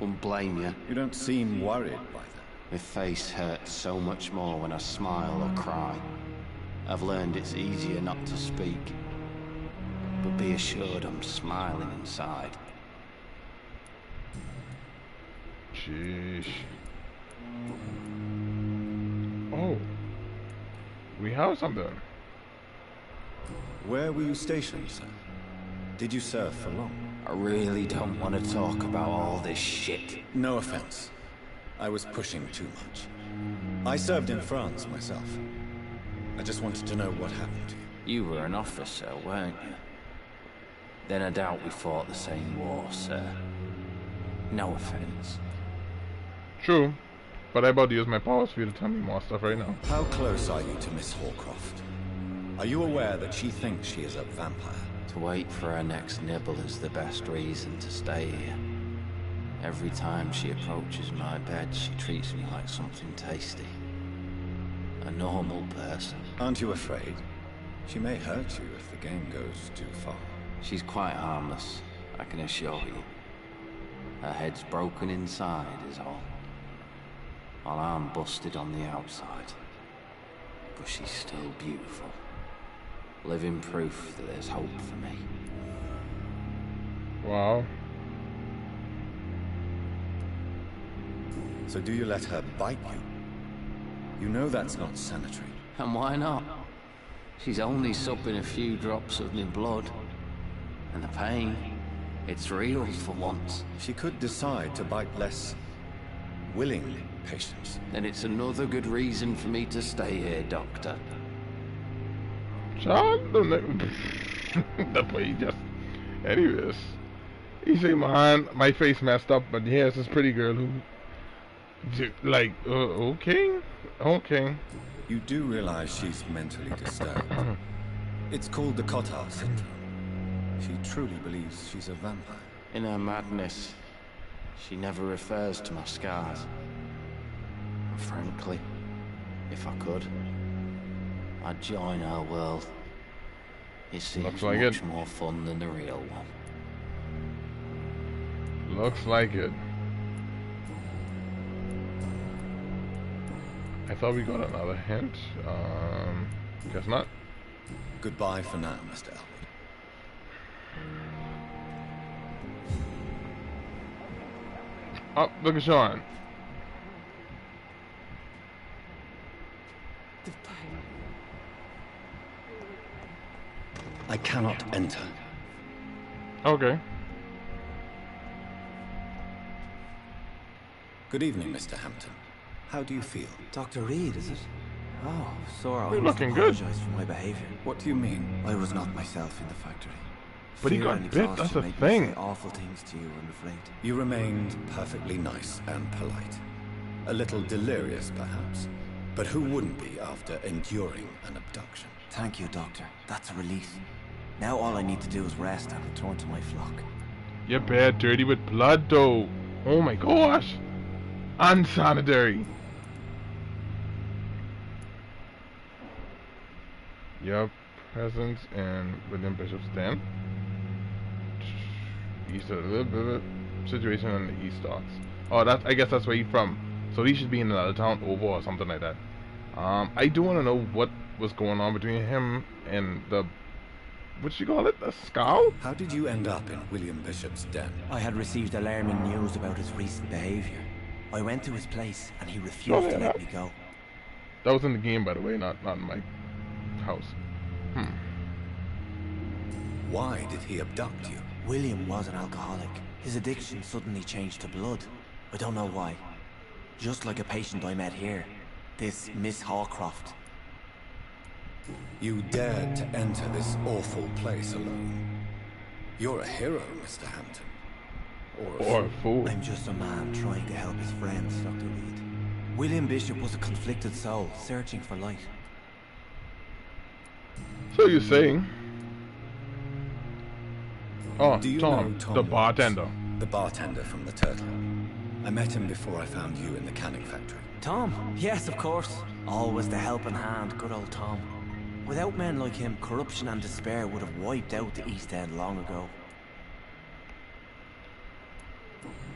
Wouldn't blame you. You don't seem worried by that. My face hurts so much more when I smile or cry. I've learned it's easier not to speak. But be assured I'm smiling inside. Sheesh. Oh. We have something. Where were you stationed, sir? Did you serve for long? I really don't want to talk about all this shit. No offense. I was pushing too much. I served in France myself. I just wanted to know what happened to you. You were an officer, weren't you? Then I doubt we fought the same war, sir. No offense. True. But I'm about to use my powers for you to tell me more stuff right now. How close are you to Miss Horcroft? Are you aware that she thinks she is a vampire? To wait for her next nibble is the best reason to stay here. Every time she approaches my bed, she treats me like something tasty. A normal person. Aren't you afraid? She may hurt you if the game goes too far. She's quite harmless, I can assure you. Her head's broken inside is all. While I'm busted on the outside. But she's still beautiful. Living proof that there's hope for me. Wow. So do you let her bite you? You know that's not sanitary. And why not? She's only supping a few drops of my blood. And the pain, it's real for once. She could decide to bite less willing patients. Then it's another good reason for me to stay here, Doctor. John, the way he just... Anyways. He say, man, my face messed up, but here's this pretty girl who... Like, okay? Okay. You do realize she's mentally disturbed. It's called the Cotard syndrome. She truly believes she's a vampire. In her madness, she never refers to my scars. And frankly, if I could, I'd join her world. It seems like much more fun than the real one. Looks like it. I thought we got another hint. Guess not. Goodbye for now, Mr. Elwood. Oh, look at Sean. I cannot enter. Okay. Good evening, Mr. Hampton. How do you feel? Dr. Reed, is it? Oh, sorry. You're I must looking good. apologize for my behavior. What do you mean? I was not myself in the factory. But he Fear got and bit, that's exhaustion the made me thing. say awful things to you, I'm afraid. You remained perfectly nice and polite. A little delirious, perhaps. But who wouldn't be after enduring an abduction? Thank you, Doctor. That's a relief. Now all I need to do is rest and return to my flock. You're bad dirty with blood, though. Oh my gosh. Unsanitary. Your presence in William Bishop's den. East of the situation in the East Docks. Oh, that's, I guess that's where he's from. So he should be in another town over or something like that. I do want to know what was going on between him and the... What you call it? The scowl? How did you end up in William Bishop's den? I had received alarming news about his recent behavior. I went to his place and he refused to let me go. That was in the game, by the way, not in my house. Why did he abduct you? William was an alcoholic. His addiction suddenly changed to blood. I don't know why. Just like a patient I met here. This Miss Hawcroft. You dared to enter this awful place alone. You're a hero, Mr. Hampton. Or a fool. I'm just a man trying to help his friends, Dr. Reed. William Bishop was a conflicted soul, searching for light. So you're saying... Oh, Do you Tom, know Tom the Lawrence? bartender. The bartender from the Turtle. I met him before I found you in the canning factory. Tom? Yes, of course. Always the helping hand, good old Tom. Without men like him, corruption and despair would have wiped out the East End long ago.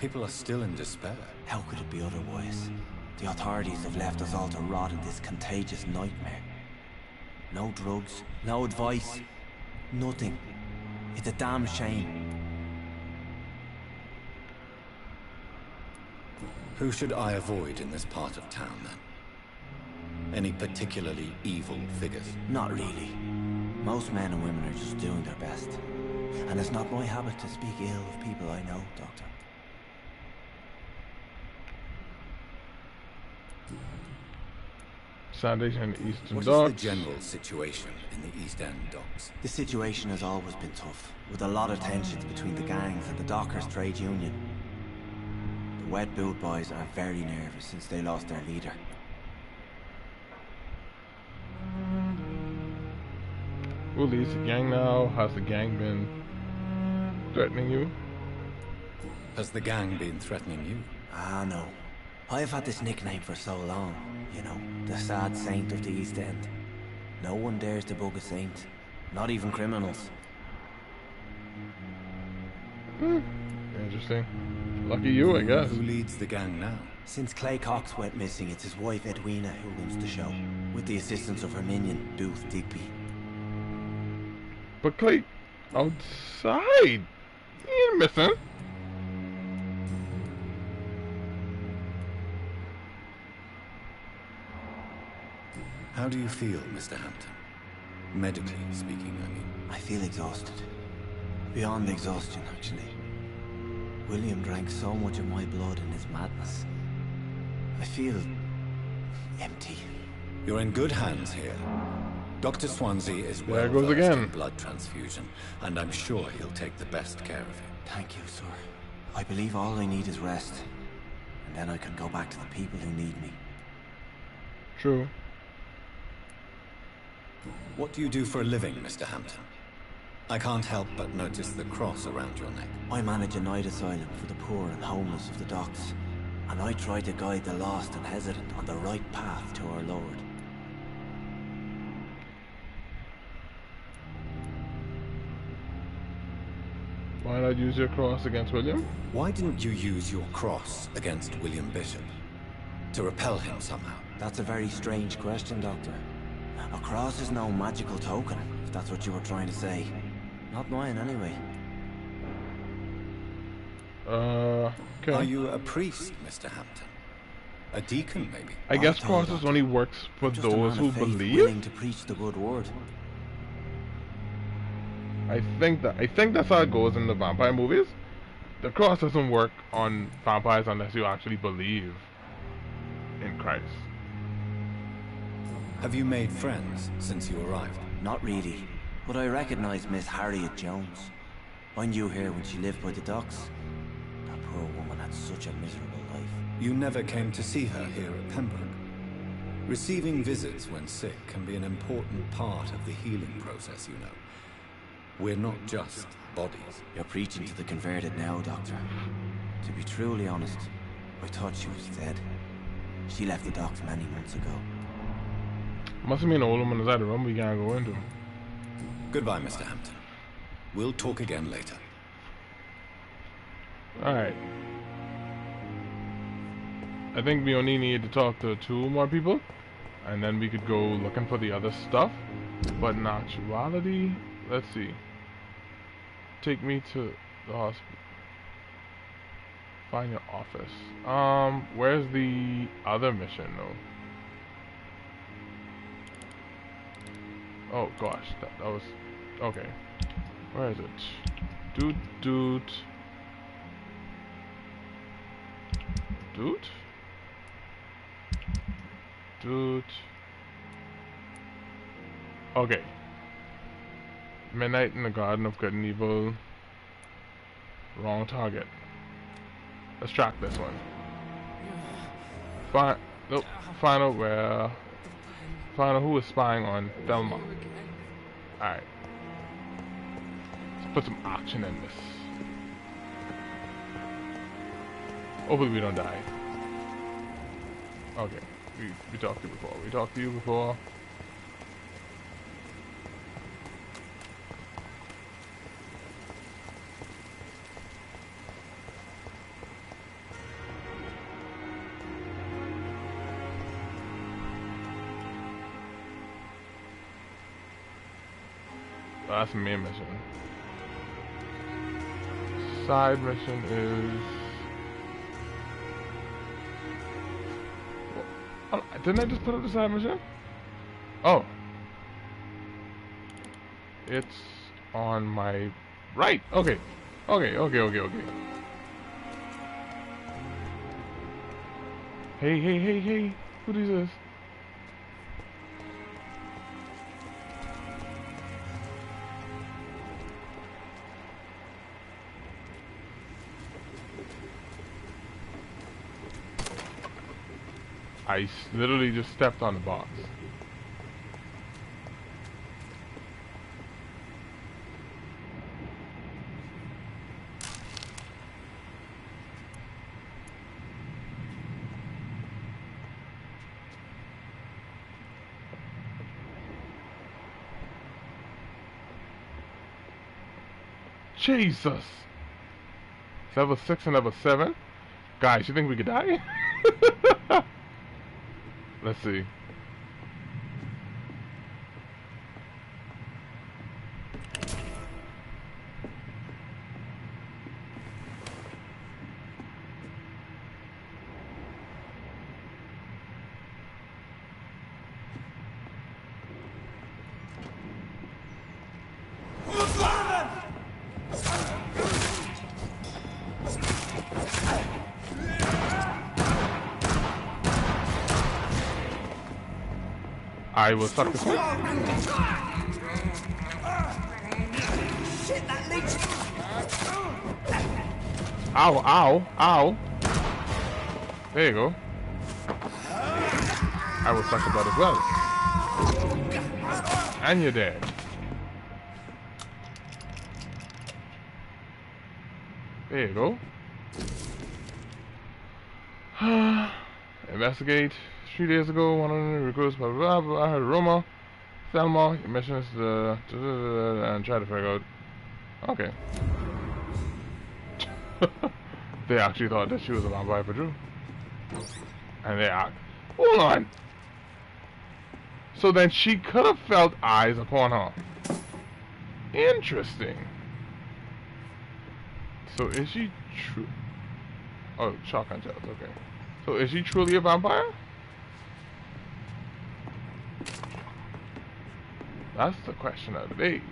People are still in despair. How could it be otherwise? The authorities have left us all to rot in this contagious nightmare. No drugs, no advice, nothing. It's a damn shame. Who should I avoid in this part of town, then? Any particularly evil figures? Not really. Most men and women are just doing their best. And it's not my habit to speak ill of people I know, Doctor. Sandation in the Eastern What Docks. is the general situation in the East End docks? The situation has always been tough, with a lot of tensions between the gangs and the Dockers Trade Union. The Wet Boot Boys are very nervous since they lost their leader. Who leads the gang now? Has the gang been threatening you? Has the gang been threatening you? Ah, no. I've had this nickname for so long, you know, the sad saint of the East End. No one dares to bug a saint, not even criminals. Interesting. Lucky you, I guess. Who leads the gang now? Since Clay Cox went missing, it's his wife Edwina who runs the show, with the assistance of her minion, Dooth Digby. But Clay, outside? He ain't missing. How do you feel, Mr. Hampton? Medically speaking, I mean. I feel exhausted. Beyond exhaustion, actually. William drank so much of my blood in his madness. I feel empty. You're in good hands here. Dr. Swansea is well There goes versed again. in blood transfusion, and I'm sure he'll take the best care of you. Thank you, sir. I believe all I need is rest. And then I can go back to the people who need me. True. What do you do for a living, Mr. Hampton? I can't help but notice the cross around your neck. I manage a night asylum for the poor and homeless of the docks. And I try to guide the lost and hesitant on the right path to our Lord. Why not use your cross against William? Why didn't you use your cross against William Bishop? To repel him somehow? That's a very strange question, Doctor. A cross is no magical token, if that's what you were trying to say. Not mine, anyway. Okay. Are you a priest, Mr. Hampton? A deacon, maybe? I guess crosses only works for Just a those man who of faith, believe. willing to preach the good word. I think that's how it goes in the vampire movies. The cross doesn't work on vampires unless you actually believe in Christ. Have you made friends since you arrived? Not really, but I recognize Miss Harriet Jones. I knew her when she lived by the docks. That poor woman had such a miserable life. You never came to see her here at Pembroke. Receiving visits when sick can be an important part of the healing process, you know. We're not just bodies. You're preaching to the converted now, Doctor. To be truly honest, I thought she was dead. She left the docks many months ago. Must have been an old woman inside the room we can't go into. Goodbye, Mr. Hampton. We'll talk again later. Alright. I think we only need to talk to 2 more people, and then we could go looking for the other stuff. But in actuality, let's see. Take me to the hospital. Find your office. Where's the other mission though? Oh gosh, that was okay. Where is it? Doot. Okay. Midnight in the Garden of Good and Evil. Wrong target. Let's track this one. Find out where. Find out who is spying on Thelma. Alright. Let's put some action in this. Hopefully we don't die. Okay. We talked to you before. That's the main mission. Side mission is... Well, didn't I just put up the side mission? Oh. It's on my right. Okay. Okay. Hey. Who is this? I literally just stepped on the box. Jesus. Level 6 and level 7. Guys, you think we could die? Let's see. I will suck this one. Ow, ow, ow. There you go. I will suck the blood as well. And you're dead. There you go. Investigate. 3 days ago, one of the recruits, blah blah blah. I heard Roma, Thelma. Your mission is and try to figure out. Okay. They actually thought that she was a vampire for Drew. And they act. Hold on. So then she could have felt eyes upon her. Interesting. So is she true? Oh, shotgun shells. Okay. So is she truly a vampire? That's the question of the day.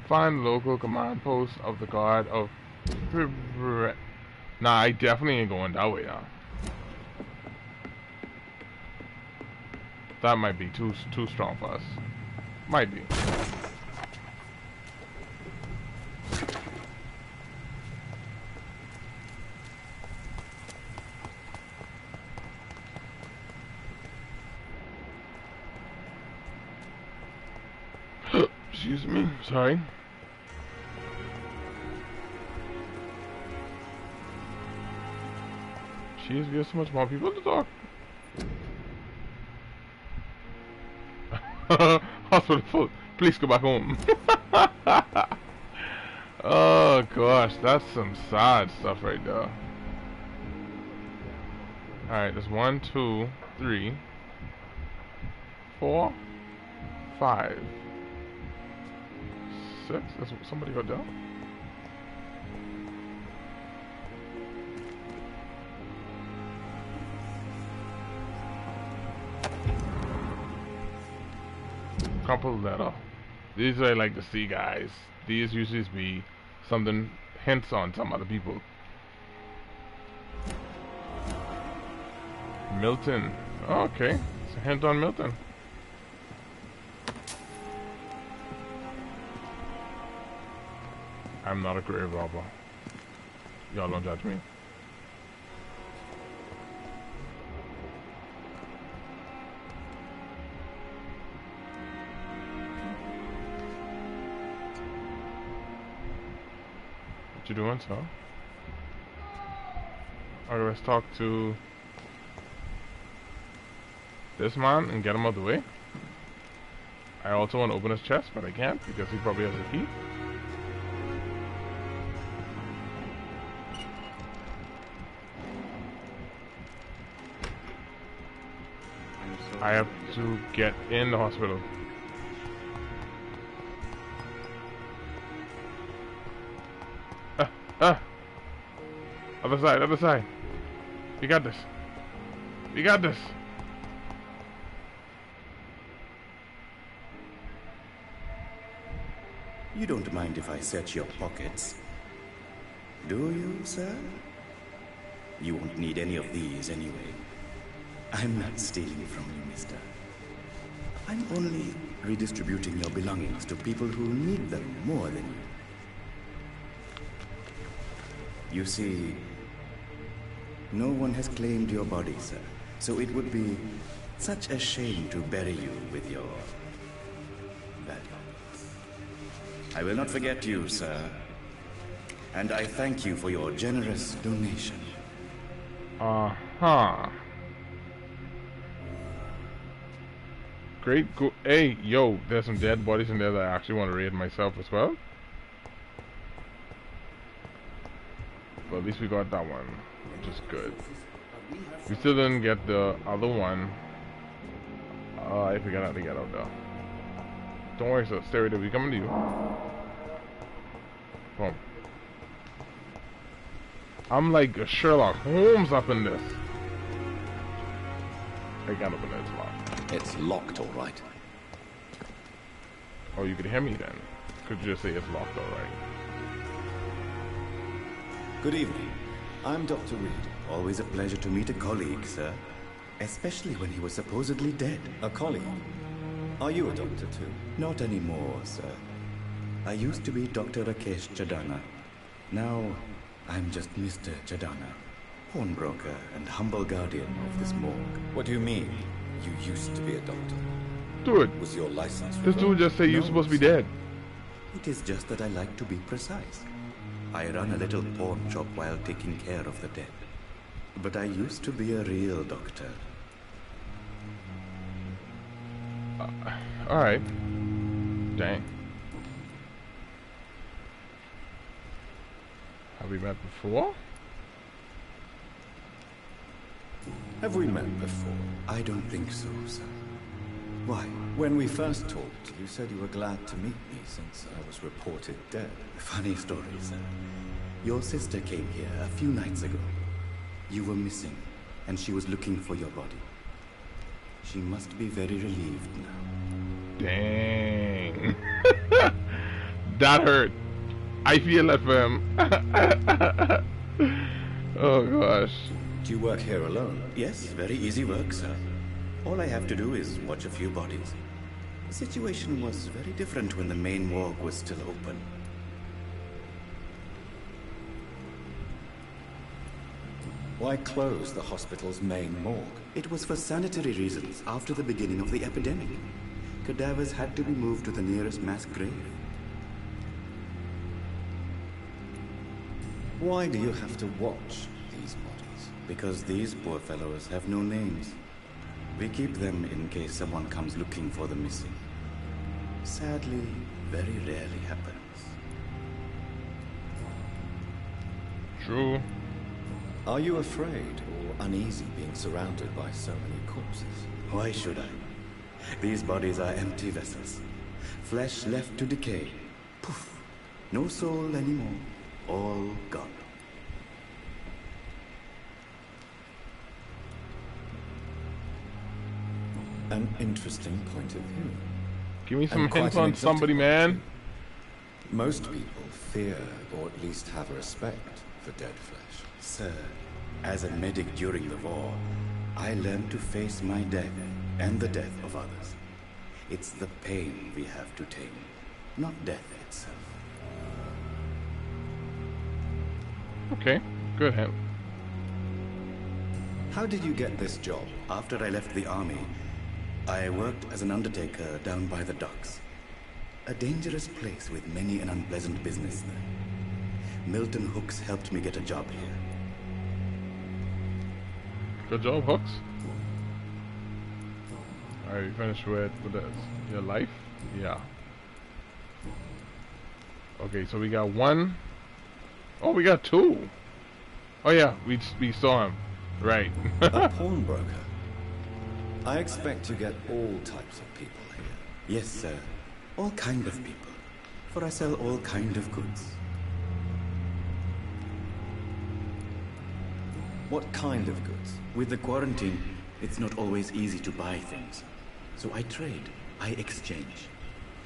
Find the local command post of the guard of... Nah, I definitely ain't going that way now. That might be too strong for us. Might be. Excuse me, sorry. Jeez, we have so much more people to talk. Hospital full. Please go back home. Oh gosh, that's some sad stuff right there. Alright, there's 1, 2, 3, 4, 5, 6. There's somebody go down. Couple letter. These are like the sea guys. These usually be something hints on some other people. Milton. Oh, okay. It's a hint on Milton. I'm not a grave robber. Y'all don't judge me. What you doing, sir? Alright, let's talk to this man and get him out of the way. I also want to open his chest, but I can't because he probably has a key. I have to get in the hospital. Other side, other side. We got this. We got this. You don't mind if I search your pockets, do you, sir? You won't need any of these anyway. I'm not stealing from you, mister. I'm only redistributing your belongings to people who need them more than you. You see, no one has claimed your body, sir, so it would be such a shame to bury you with your valuables. I will not forget you, sir, and I thank you for your generous donation. Great. Hey, yo, there's some dead bodies in there that I actually want to raid myself as well. But at least we got that one, which is good. We still didn't get the other one. If we got to get out there. Don't worry, sir. Stay right there. We coming to you. Boom. I'm like a Sherlock Holmes up in this. I can't open it. It's locked. It's locked, all right. Oh, you could hear me then. Could you just say it's locked, all right? Good evening. I'm Dr. Reed. Always a pleasure to meet a colleague, sir. Especially when he was supposedly dead. A colleague? Are you a doctor too? Not anymore, sir. I used to be Dr. Rakesh Chadana. Now, I'm just Mr. Chadana, pawnbroker and humble guardian of this morgue. What do you mean, you used to be a doctor? Dude, was your license this dude just say you're supposed to be dead. It is just that I like to be precise. I run a little pawn shop while taking care of the dead. But I used to be a real doctor. Alright. Dang. Have we met before? Have we met before? I don't think so, sir. Why? When we first talked, you said you were glad to meet me since I was reported dead. Funny story, sir. Your sister came here a few nights ago. You were missing, and she was looking for your body. She must be very relieved now. Dang. That hurt. I feel that for him. Oh gosh. Do you work here alone? Yes, very easy work, sir. All I have to do is watch a few bodies. The situation was very different when the main morgue was still open. Why close the hospital's main morgue? It was for sanitary reasons after the beginning of the epidemic. Cadavers had to be moved to the nearest mass grave. Why do you have to watch these bodies? Because these poor fellows have no names. We keep them in case someone comes looking for the missing. Sadly, very rarely happens. True. Are you afraid or uneasy being surrounded by so many corpses? Why should I? These bodies are empty vessels. Flesh left to decay. Poof. No soul anymore. All gone. An interesting point of view. Give me some hints on somebody, man. Most people fear, or at least have a respect, for dead flesh. Sir, as a medic during the war, I learned to face my death and the death of others. It's the pain we have to tame, not death itself. Okay, good hint. How did you get this job? After I left the army, I worked as an undertaker down by the docks. A dangerous place with many an unpleasant business there. Milton Hooks helped me get a job here. Good job, Hooks. Alright, you finished with this. Your life? Yeah. Okay, so we got one. Oh, we got two. Oh yeah, we saw him. Right. A pawnbroker. I expect to get all types of people here. Yes, sir. All kind of people. For I sell all kind of goods. What kind of goods? With the quarantine, it's not always easy to buy things. So I trade. I exchange.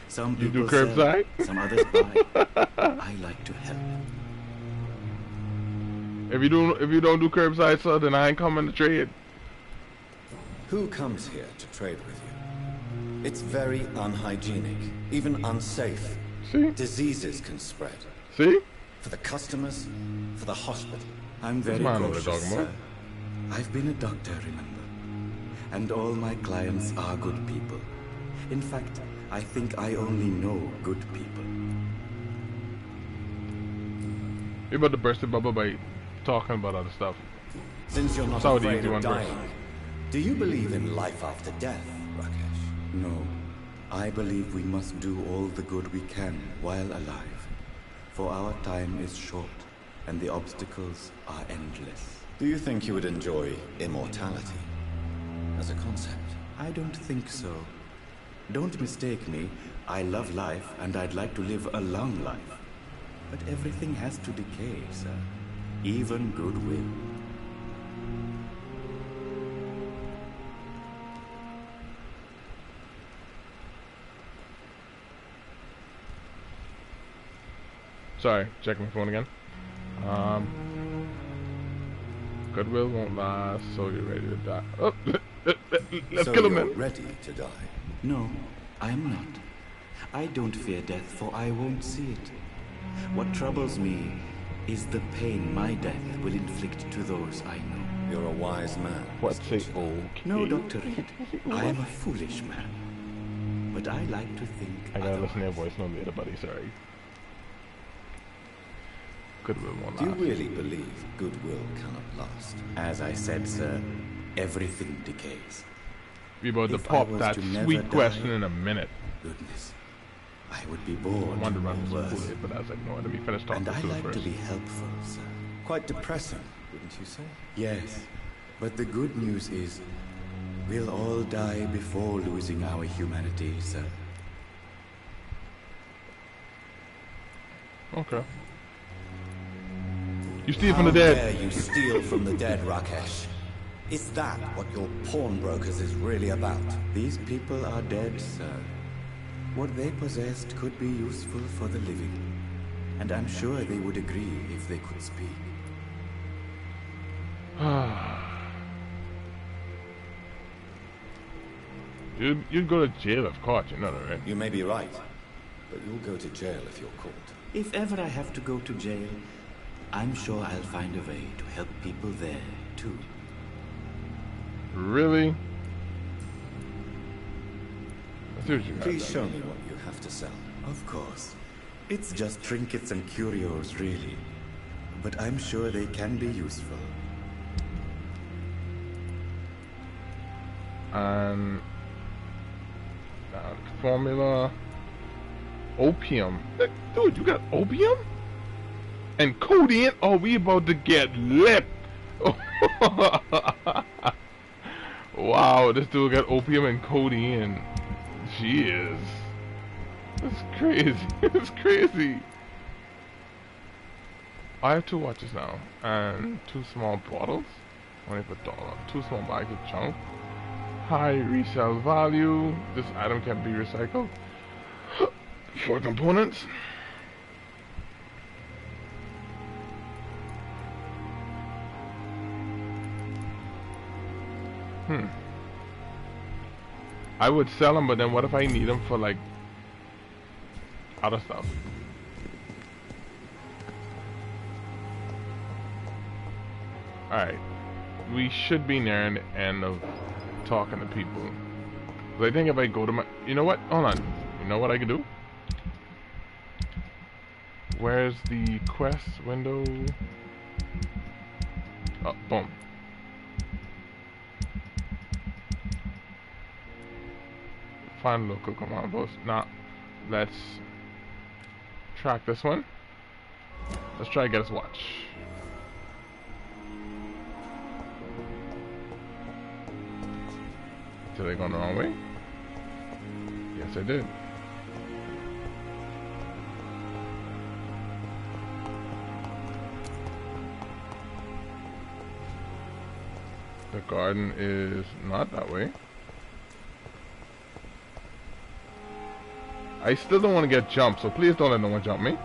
Some people do curbside? Sell, some others buy. I like to help. If you don't do curbside, sir, then I ain't coming to trade. Who comes here to trade with you? It's very unhygienic, even unsafe. See? Diseases can spread. See? For the customers, for the hospital. I'm very cautious, sir. I've been a doctor, remember? And all my clients are good people. In fact, I think I only know good people. You're about to burst the bubble by talking about other stuff. Since you're not afraid of dying, do you believe in life after death, Rakesh? No. I believe we must do all the good we can while alive. For our time is short, and the obstacles are endless. Do you think you would enjoy immortality as a concept? I don't think so. Don't mistake me. I love life, and I'd like to live a long life. But everything has to decay, sir. Even goodwill. Sorry, check my phone again. Goodwill won't last, so you're ready to die. Oh, let's kill him then. Ready to die? No, I'm not. I don't fear death, for I won't see it. What troubles me is the pain my death will inflict to those I know. You're a wise man. What's it? Okay. No, Dr. Reed. I am a foolish man. But I like to think I gotta listen to your voice no later, buddy. Sorry. Goodwill won't last. Do you really believe goodwill cannot last? As I said, sir, everything decays. We're about to pop that sweet question in a minute. Goodness. I would be bored. I wonder about this Kool-Aid, but I was like, no, let me finish talking to it first. And I like first. to be helpful, sir. Quite depressing, wouldn't you say? Yes. But the good news is, we'll all die before losing our humanity, sir. Okay. You steal from the dead. How dare you steal from the dead, Rakesh? Is that what your pawnbrokers is really about? These people are dead, sir. What they possessed could be useful for the living. And I'm sure they would agree if they could speak. You'd go to jail if caught, you know that, right? You may be right, but you'll go to jail if you're caught. If ever I have to go to jail, I'm sure I'll find a way to help people there, too. Really? Let's see what you got. Please show me what you have to sell. Of course. It's just trinkets and curios, really. But I'm sure they can be useful. Formula. Opium. Dude, you got opium? And codeine? Oh, we about to get lit. Wow, this dude got opium and codeine. Jeez. That's crazy. That's crazy. I have 2 watches now. And 2 small bottles. Only for $1. 2 small bags of junk. High resale value. This item can be recycled. 4 components. I would sell them, but then what if I need them for like other stuff? Alright. We should be nearing the end of talking to people. But I think if I go to my... You know what? Hold on. You know what I can do? Where's the quest window? Oh, boom. Find local command post. Nah. Let's track this one. Let's try to get his watch. Did I go the wrong way? Yes, I did. The garden is not that way. I still don't want to get jumped, so please don't let no one jump me.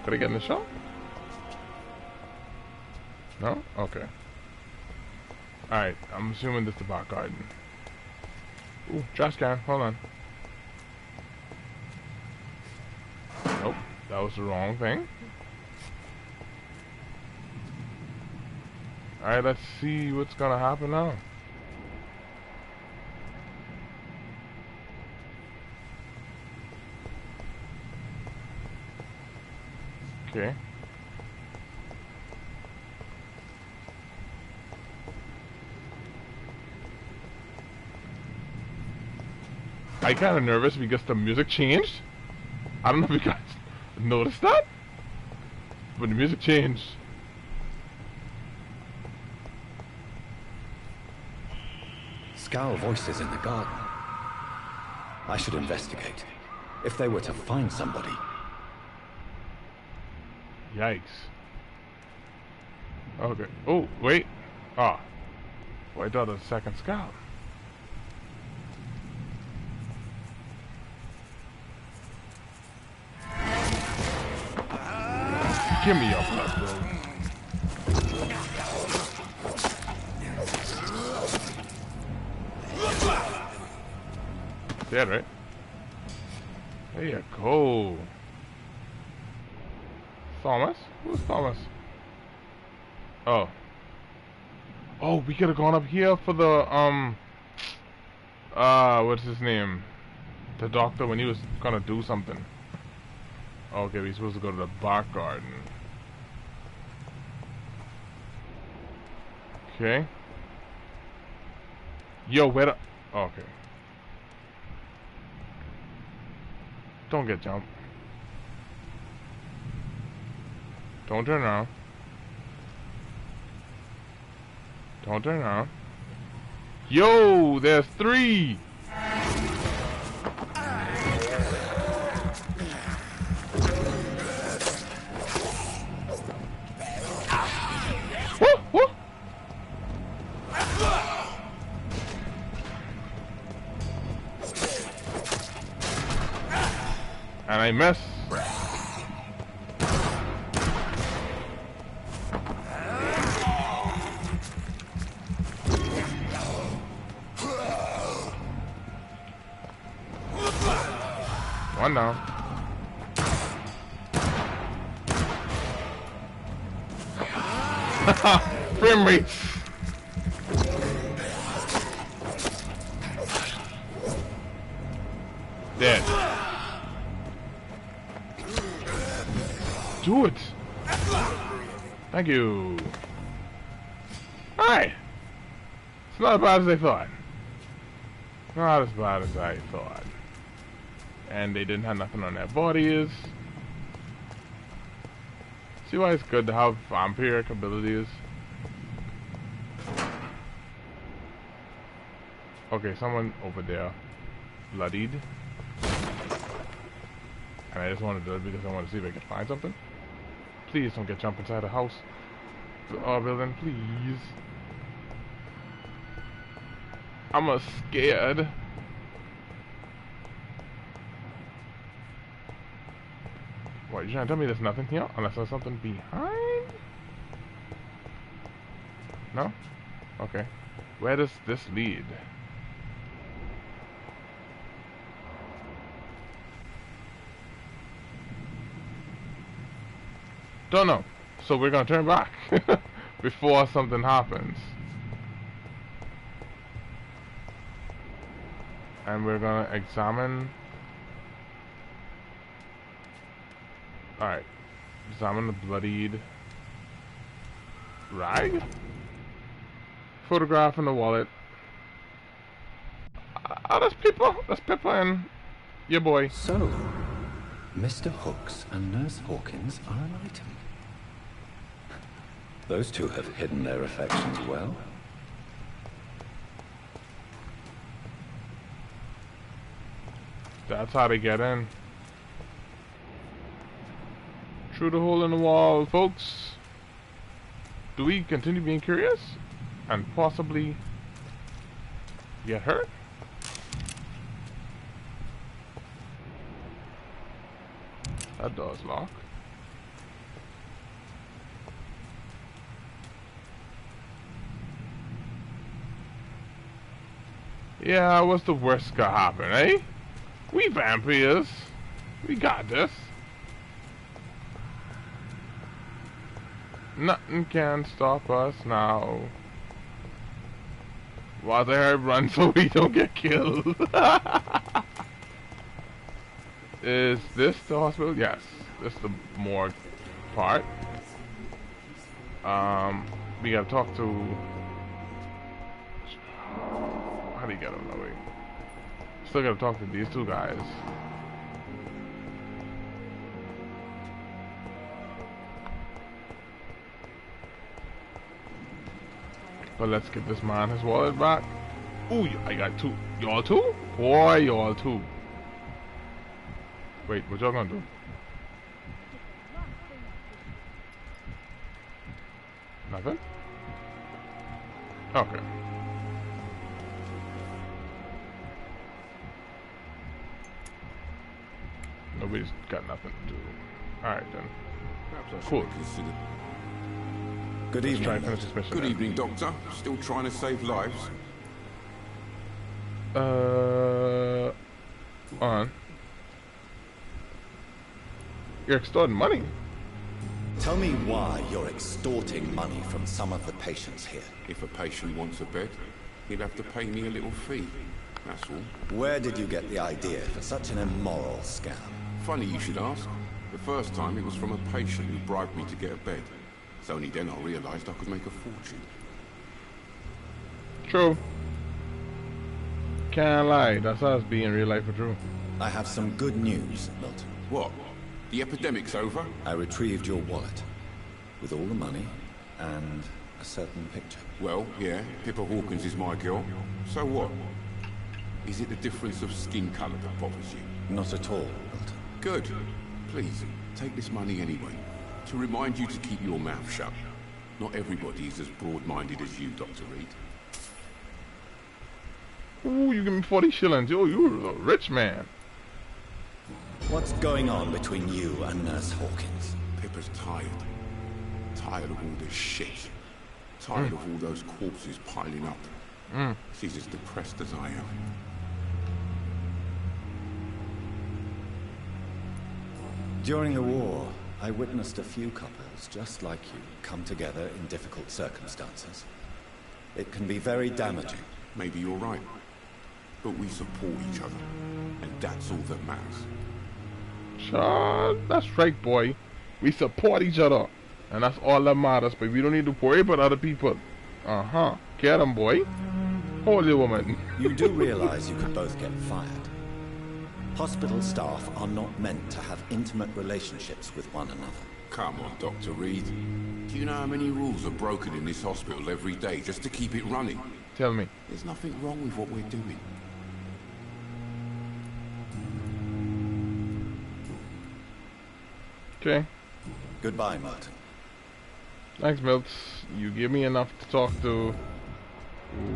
Could I get in the shop? No? Okay. Alright, I'm assuming this is the back garden. Ooh, trash can, hold on. Nope, that was the wrong thing. Alright, let's see what's gonna happen now. Okay. I kind of nervous because the music changed. I don't know if you guys noticed that, but the music changed. Scowl voices in the garden. I should investigate. If they were to find somebody. Yikes. Okay. Oh, wait. Ah. Oh, I thought it was a second scout. Give me your blood, bro. Dead, right? There you go. Thomas? Who's Thomas? Oh. Oh, we could have gone up here for the, what's his name? The doctor when he was gonna do something. Okay, we're supposed to go to the bark garden. Okay. Yo, where the... Okay. Don't get jumped. Don't turn around. Don't turn around. Yo, there's 3! And I miss. One down. Frame rate. Dead. Do it. Thank you. Alright. It's not as bad as I thought. Not as bad as I thought. And they didn't have nothing on their bodies. See why it's good to have vampiric abilities? Okay, someone over there bloodied. And I just want to do it because I want to see if I can find something. Please don't get jumped inside the house. Or building, please. I'm scared. What, you trying to tell me there's nothing here? Unless there's something behind? No? Okay. Where does this lead? Don't know. So we're gonna turn back before something happens. And we're gonna examine. Alright. Examine the bloodied rag. Photograph in the wallet. Oh, that's Pippa. That's Pippa and your boy. So, Mr. Hooks and Nurse Hawkins are an item. Those two have hidden their affections well. That's how they get in. Through the hole in the wall, folks. Do we continue being curious? And possibly get hurt? That door's locked. Yeah, what's the worst gonna happen, eh? We vampires. We got this. Nothing can stop us now. While they run so we don't get killed. Is this the hospital? Yes. This is the morgue part. We gotta talk to... How do you get him? No, wait. Still gotta talk to these two guys. But let's get this man his wallet back. Ooh, I got two. Y'all too? Boy, y'all too. Wait, what y'all gonna do? Nothing? Okay. Nobody's got nothing to do. Alright then. Cool. Good Let's evening. try and finish this mission Good then. evening, Doctor. Still trying to save lives? On. You're extorting money. Tell me why you're extorting money from some of the patients here. If a patient wants a bed, he'll have to pay me a little fee. That's all. Where did you get the idea for such an immoral scam? Funny you should ask. The first time it was from a patient who bribed me to get a bed. It's only then I realized I could make a fortune. True. Can't lie. That's us being real life for true. I have some good news, Milton. What? The epidemic's over? I retrieved your wallet. With all the money and a certain picture. Well, yeah, Pippa Hawkins is my girl. So what? Is it the difference of skin colour that bothers you? Not at all, Milton. Good. Please, take this money anyway. To remind you to keep your mouth shut. Not everybody is as broad-minded as you, Dr. Reed. Ooh, you give me 40 shillings. Yo, you're a rich man. What's going on between you and Nurse Hawkins? Pippa's tired. Tired of all this shit. Tired of all those corpses piling up. She's as depressed as I am. During the war, I witnessed a few couples just like you come together in difficult circumstances. It can be very damaging. Maybe you're right. But we support each other. And that's all that matters. Sure, that's right, boy. We support each other. And that's all that matters, but we don't need to worry about other people. Uh-huh. Get 'em, boy. Hold your woman. You do realize you could both get fired. Hospital staff are not meant to have intimate relationships with one another. Come on, Dr. Reed. Do you know how many rules are broken in this hospital every day just to keep it running? Tell me. There's nothing wrong with what we're doing. Okay. Goodbye, Martin. Thanks, Milts. You give me enough to talk to...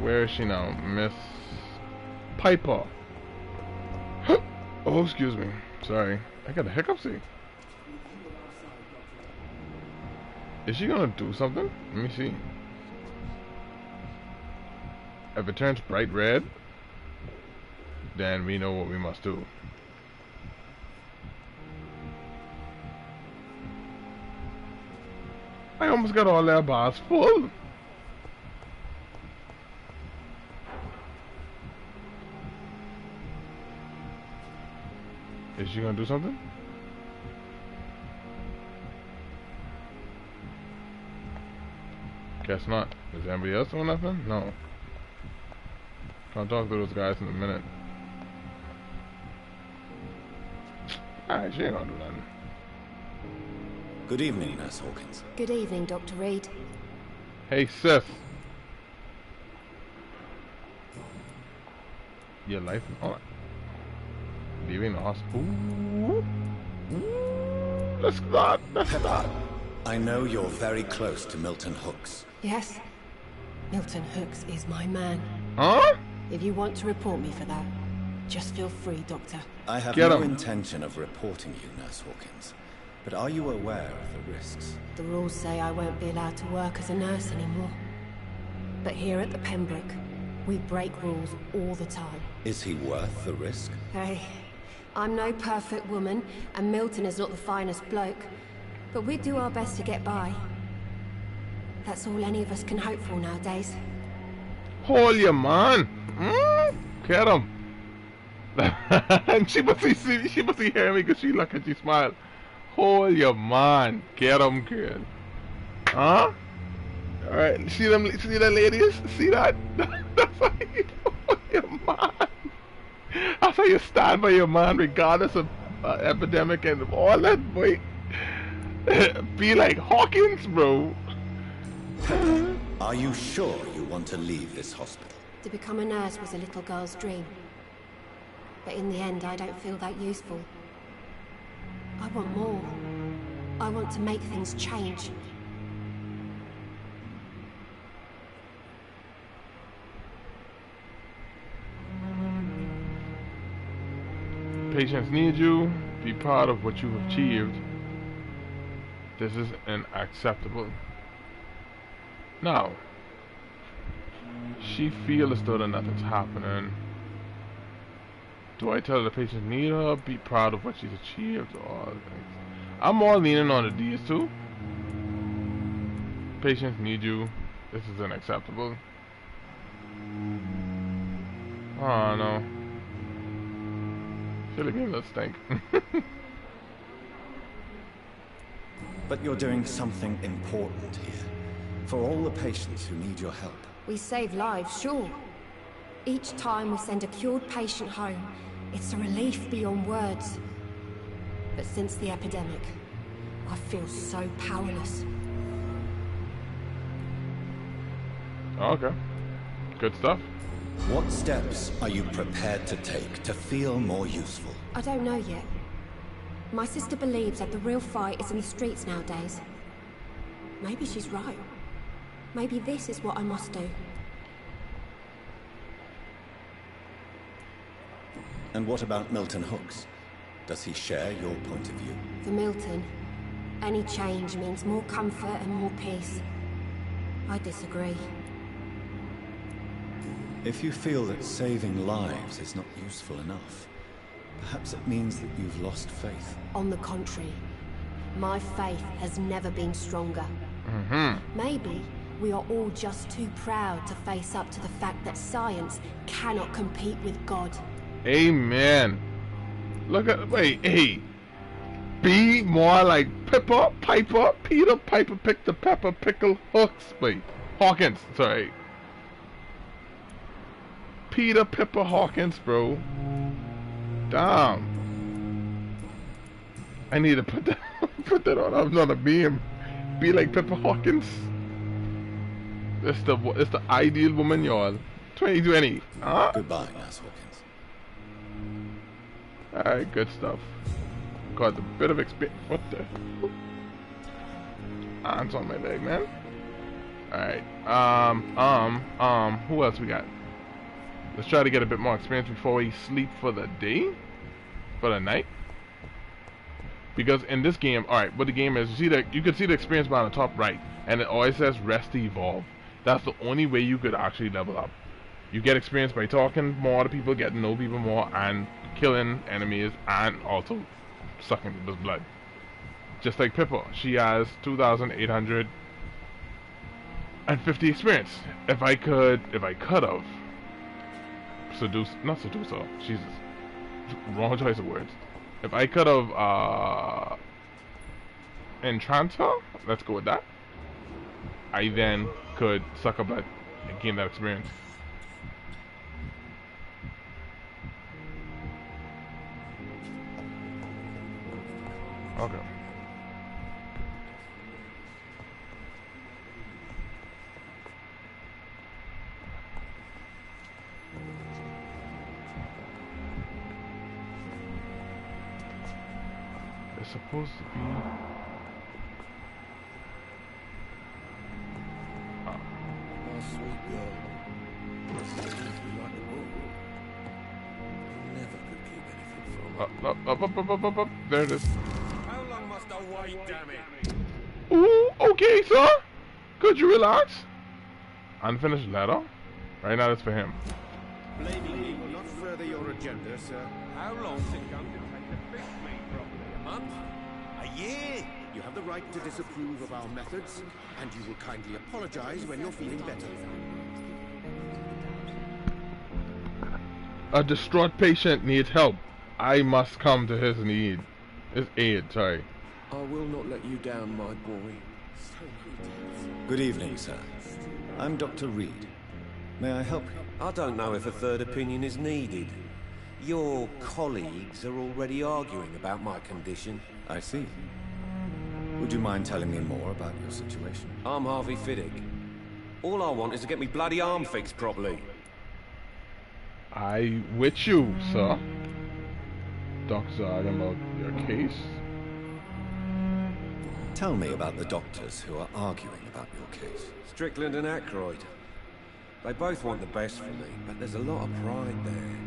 Where is she now? Miss... Piper. Oh, excuse me. Sorry. I got a hiccup, see. Is she gonna do something? Let me see. If it turns bright red, then we know what we must do. I almost got all their bars full. Is she gonna do something? Guess not. Is anybody else doing nothing? No. I'll talk to those guys in a minute. Alright, she ain't gonna do nothing. Good evening, Nurse Hawkins. Good evening, Dr. Reed. Hey, sis. Your life? Oh. Leaving the hospital. Let's not. Pepper, I know you're very close to Milton Hooks. Yes? Milton Hooks is my man. Huh? If you want to report me for that, just feel free, Doctor. I have no intention of reporting you, Nurse Hawkins. But are you aware of the risks? The rules say I won't be allowed to work as a nurse anymore. But here at the Pembroke, we break rules all the time. Is he worth the risk? Hey, I'm no perfect woman, and Milton is not the finest bloke. But we do our best to get by. That's all any of us can hope for nowadays. Hold your man. Get him. And she must be hearing me because she look and she smile. Hold your man. Get him, girl. Huh? Alright, see them, see that ladies? See that? That's how you hold your man. That's how you stand by your man regardless of epidemic and all that, boy. Be like Hawkins, bro. Are you sure you want to leave this hospital? To become a nurse was a little girl's dream. But in the end, I don't feel that useful. I want more. I want to make things change. Patients need you. Be proud of what you've achieved. This is unacceptable. Now, she feels as though that nothing's happening. Do I tell her the patient need her? Be proud of what she's achieved? Or things. I'm more leaning on the D's too. Patients need you. This is unacceptable. Oh no. Feel like let's stink. But you're doing something important here. For all the patients who need your help. We save lives, sure. Each time we send a cured patient home, it's a relief beyond words. But since the epidemic, I feel so powerless. Okay. Good stuff. What steps are you prepared to take to feel more useful? I don't know yet. My sister believes that the real fight is in the streets nowadays. Maybe she's right. Maybe this is what I must do. And what about Milton Hooks? Does he share your point of view? For Milton, any change means more comfort and more peace. I disagree. If you feel that saving lives is not useful enough, perhaps it means that you've lost faith. On the contrary, my faith has never been stronger. Maybe we are all just too proud to face up to the fact that science cannot compete with God. Amen. Look at, wait, hey. Be more like Pippa, Piper, Peter, Piper, pick the pepper, pickle, Hooks. Wait, Hawkins, sorry. Peter, Pippa, Hawkins, bro. Damn. I need to put that on another meme. Be like Pippa Hawkins. It's the ideal woman, y'all. 2020. Huh? Goodbye, Nurse Hawkins. Alright, good stuff. Got a bit of experience. What the? Hands on my leg, man. Alright. Who else we got? Let's try to get a bit more experience before we sleep for the day. For the night. Because in this game, alright, what the game is, you can see the experience bar on the top right, and it always says rest to evolve. That's the only way you could actually level up. You get experience by talking more to people, getting to know people more, and killing enemies, and also sucking people's blood. Just like Pippa, she has 2,850 experience. If I could have not seduce her, Jesus, wrong choice of words. If I could have entrance her, let's go with that. I then could suck her blood and gain that experience. Okay. It's supposed to be. Oh, sweet girl. Never could keep anything from her. Up. There it is. How long must I wait, damn it? Ooh, okay, sir. Could you relax? Unfinished letter? Right now, it's for him. Blaming me will not further your agenda, sir. How long's it going to take to fix me properly? A month? A year? You have the right to disapprove of our methods, and you will kindly apologize when you're feeling better. A distraught patient needs help. I must come to his need. His aid, sorry. I will not let you down, my boy. Good evening, sir. I'm Dr. Reed. May I help you? I don't know if a third opinion is needed. Your colleagues are already arguing about my condition. I see. Would you mind telling me more about your situation? I'm Harvey Fiddick. All I want is to get me bloody arm fixed properly. I with you, sir. Doctors are arguing about your case. Tell me about the doctors who are arguing about your case. Strickland and Aykroyd. They both want the best for me, but there's a lot of pride there.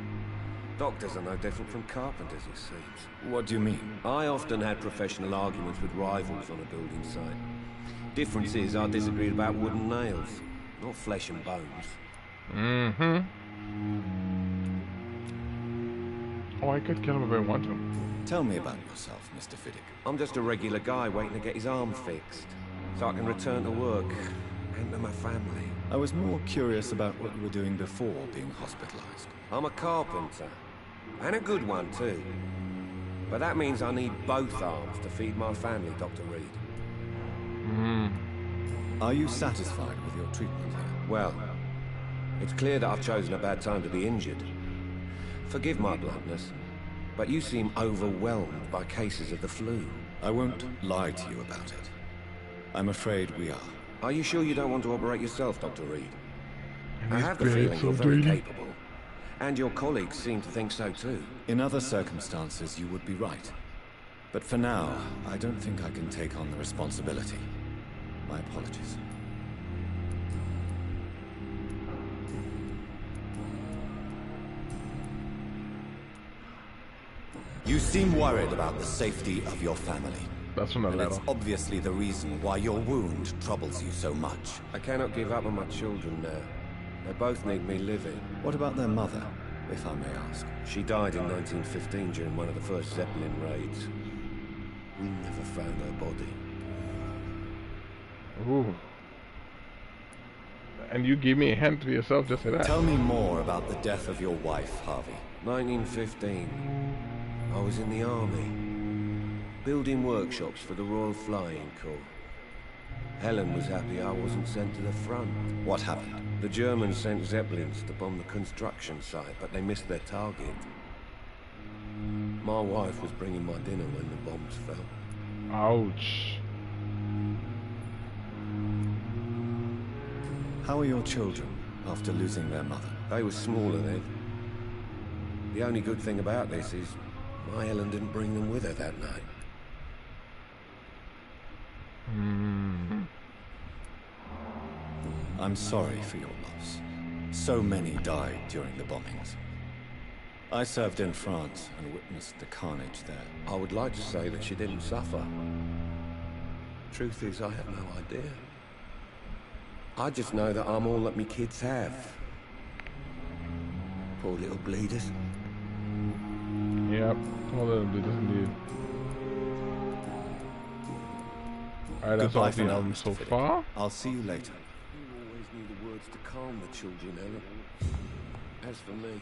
Doctors are no different from carpenters, it seems. What do you mean? I often had professional arguments with rivals on a building site. Difference is I disagreed about wooden nails, not flesh and bones. Mm-hmm. Oh, I could kill him if I want to. Tell me about yourself, Mr. Fiddick. I'm just a regular guy waiting to get his arm fixed, so I can return to work and to my family. I was more curious about what you were doing before being hospitalized. I'm a carpenter, and a good one too. But that means I need both arms to feed my family, Dr. Reed. Are you satisfied with your treatment here? Well, it's clear that I've chosen a bad time to be injured. Forgive my bluntness, but you seem overwhelmed by cases of the flu. I won't lie to you about it. I'm afraid we are. Are you sure you don't want to operate yourself, Dr. Reed? I have the feeling you're very capable. And your colleagues seem to think so too. In other circumstances, you would be right. But for now, I don't think I can take on the responsibility. My apologies. You seem worried about the safety of your family. That's from the letter. It's obviously the reason why your wound troubles you so much. I cannot give up on my children now. They both need me living. What about their mother, if I may ask? She died in 1915 during one of the first Zeppelin raids. We never found her body. Ooh. And you gave me a hint to yourself just for that. Tell me more about the death of your wife, Harvey. 1915. I was in the army, building workshops for the Royal Flying Corps. Helen was happy I wasn't sent to the front. What happened? The Germans sent Zeppelins to bomb the construction site, but they missed their target. My wife was bringing my dinner when the bombs fell. Ouch. How are your children after losing their mother? They were smaller then. The only good thing about this is my Helen didn't bring them with her that night. I'm sorry for your loss. So many died during the bombings. I served in France and witnessed the carnage there. I would like to say that she didn't suffer. Truth is, I have no idea. I just know that I'm all that me kids have. Poor little bleeders. Yep, all little bleeders indeed. Alright, that's all the album so far. I'll see you later. You always need the words to calm the children, Ellen. As for me,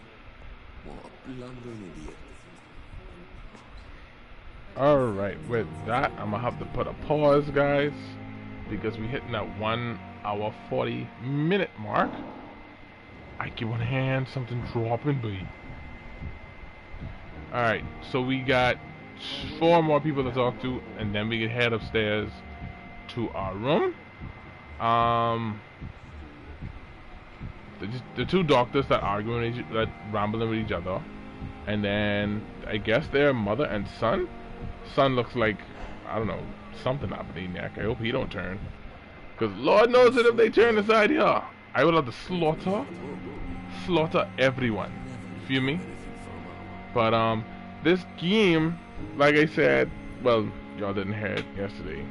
what a blundering idiot. Alright, with that, I'm gonna have to put a pause, guys, because we're hitting that 1 hour 40 minute mark. I keep on hand something dropping, B. Alright, so we got 4 more people to talk to, and then we can head upstairs to our room. The 2 doctors that arguing, that rambling with each other, and then I guess their mother and son. Son looks like, I don't know, something happening neck. I hope he don't turn, because Lord knows that if they turn aside here, I would have to slaughter everyone. Feel me? But this game, like I said, well, y'all didn't hear it yesterday,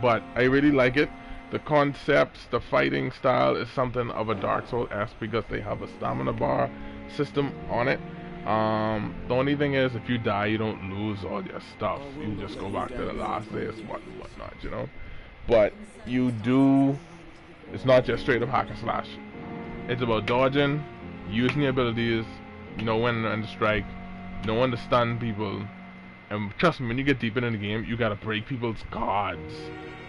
but I really like it. The concepts, the fighting style is something of a Dark Souls-esque because they have a stamina bar system on it. The only thing is, if you die, you don't lose all your stuff. You just go back to the last day and whatnot, you know. But you do. It's not just straight up hack and slash. It's about dodging, using your abilities, know when to strike, know when to stun people, And trust me, when you get deep into the game, you gotta break people's guards.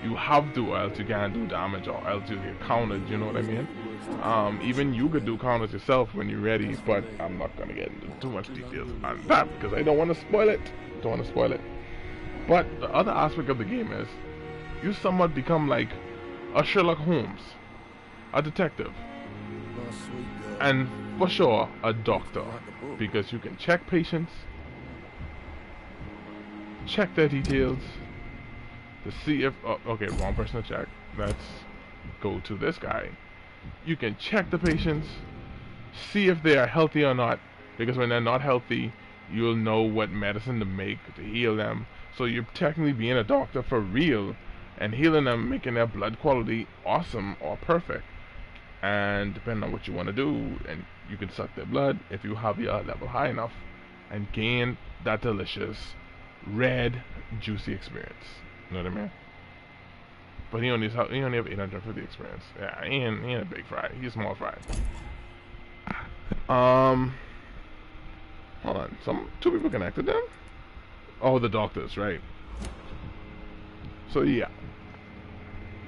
You have to, or else you can't do damage, or else you get countered, you know what I mean? Even you could do counters yourself when you're ready, but I'm not gonna get into too much details on that, because I don't want to spoil it. But the other aspect of the game is, you somewhat become like a Sherlock Holmes, a detective, and for sure, a doctor, because you can check patients, check their details, to see if, okay, wrong person to check, let's go to this guy. You can check the patients, see if they are healthy or not, because when they're not healthy, you'll know what medicine to make to heal them. So you're technically being a doctor for real, and healing them, making their blood quality awesome or perfect. And depending on what you want to do, and you can suck their blood if you have your level high enough, and gain that delicious, red, juicy experience. You know what I mean? But he only have 850 experience. Yeah, he ain't a big fry. He's a small fry. Hold on. Two people connected then? Oh, the doctors, right? So yeah,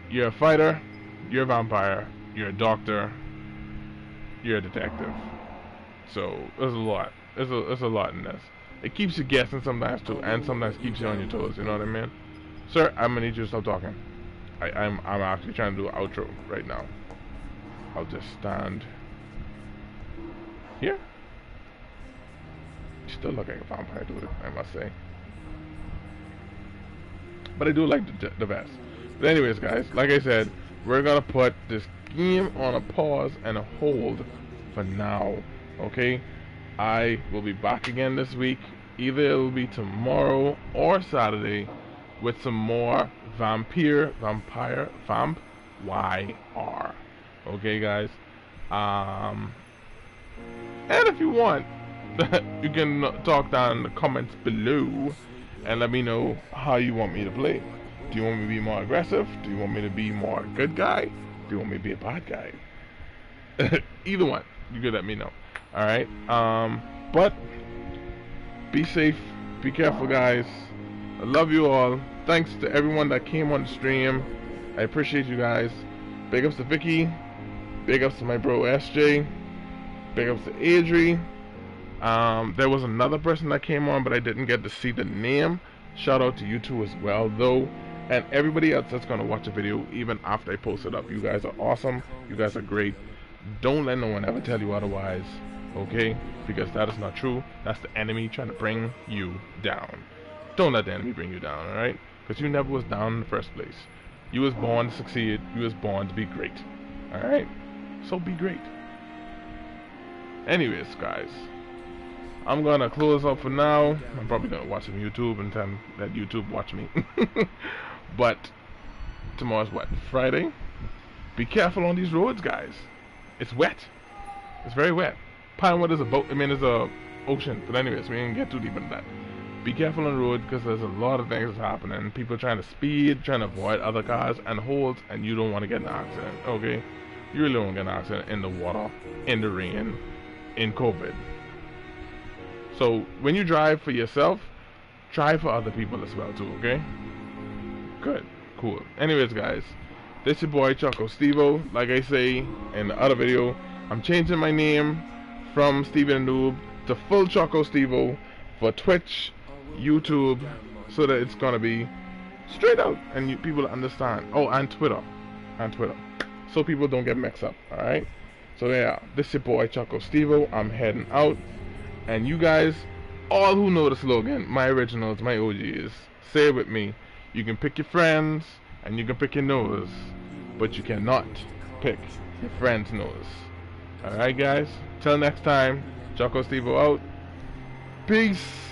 you're a fighter, you're a vampire, you're a doctor, you're a detective. So there's a lot. There's a lot in this. It keeps you guessing sometimes too, and sometimes keeps you on your toes. You know what I mean? Sir, I'm gonna need you to stop talking. I'm actually trying to do an outro right now. I'll just stand here. You still look like a vampire, dude, I must say. But I do like the vest. But anyways, guys, like I said, we're gonna put this game on a pause and a hold for now. Okay? I will be back again this week. Either it will be tomorrow or Saturday with some more Vampyr, Vamp YR. Okay, guys? And if you want, you can talk down in the comments below and let me know how you want me to play. Do you want me to be more aggressive? Do you want me to be more good guy? Do you want me to be a bad guy? Either one, you can let me know. Alright? But be safe, be careful, guys. I love you all. Thanks to everyone that came on the stream. I appreciate you guys. Big ups to Vicky. Big ups to my bro SJ. Big ups to Adri. There was another person that came on, but I didn't get to see the name. Shout out to you two as well, though. And everybody else that's going to watch the video, even after I post it up. You guys are awesome. You guys are great. Don't let no one ever tell you otherwise. Okay? Because that is not true. That's the enemy trying to bring you down. Don't let the enemy bring you down, alright? Because you never was down in the first place. You was born to succeed. You was born to be great. Alright? So be great. Anyways, guys. I'm gonna close up for now. I'm probably gonna watch some YouTube and then let YouTube watch me. But tomorrow's what? Friday? Be careful on these roads, guys. It's wet. It's very wet. Pinewood is a boat. I mean, it's a ocean. But anyways, we didn't get too deep into that. Be careful on the road because there's a lot of things happening. People trying to speed, trying to avoid other cars and holds, and you don't want to get in an accident. Okay? You really don't want to get in an accident in the water, in the rain, in COVID. So when you drive for yourself, drive for other people as well too, okay? Good. Cool. Anyways, guys, this your boy Choco Stevo. Like I say in the other video, I'm changing my name from Steven Noob to full Choco Stevo for Twitch, YouTube, so that it's gonna be straight out and people understand. Oh, and Twitter. So people don't get mixed up, alright? So yeah, this your boy Choco Stevo. I'm heading out. And you guys, all who know the slogan, my originals, my OGs, say it with me. You can pick your friends, and you can pick your nose, but you cannot pick your friend's nose. Alright guys, till next time, Choco Stevo out. Peace.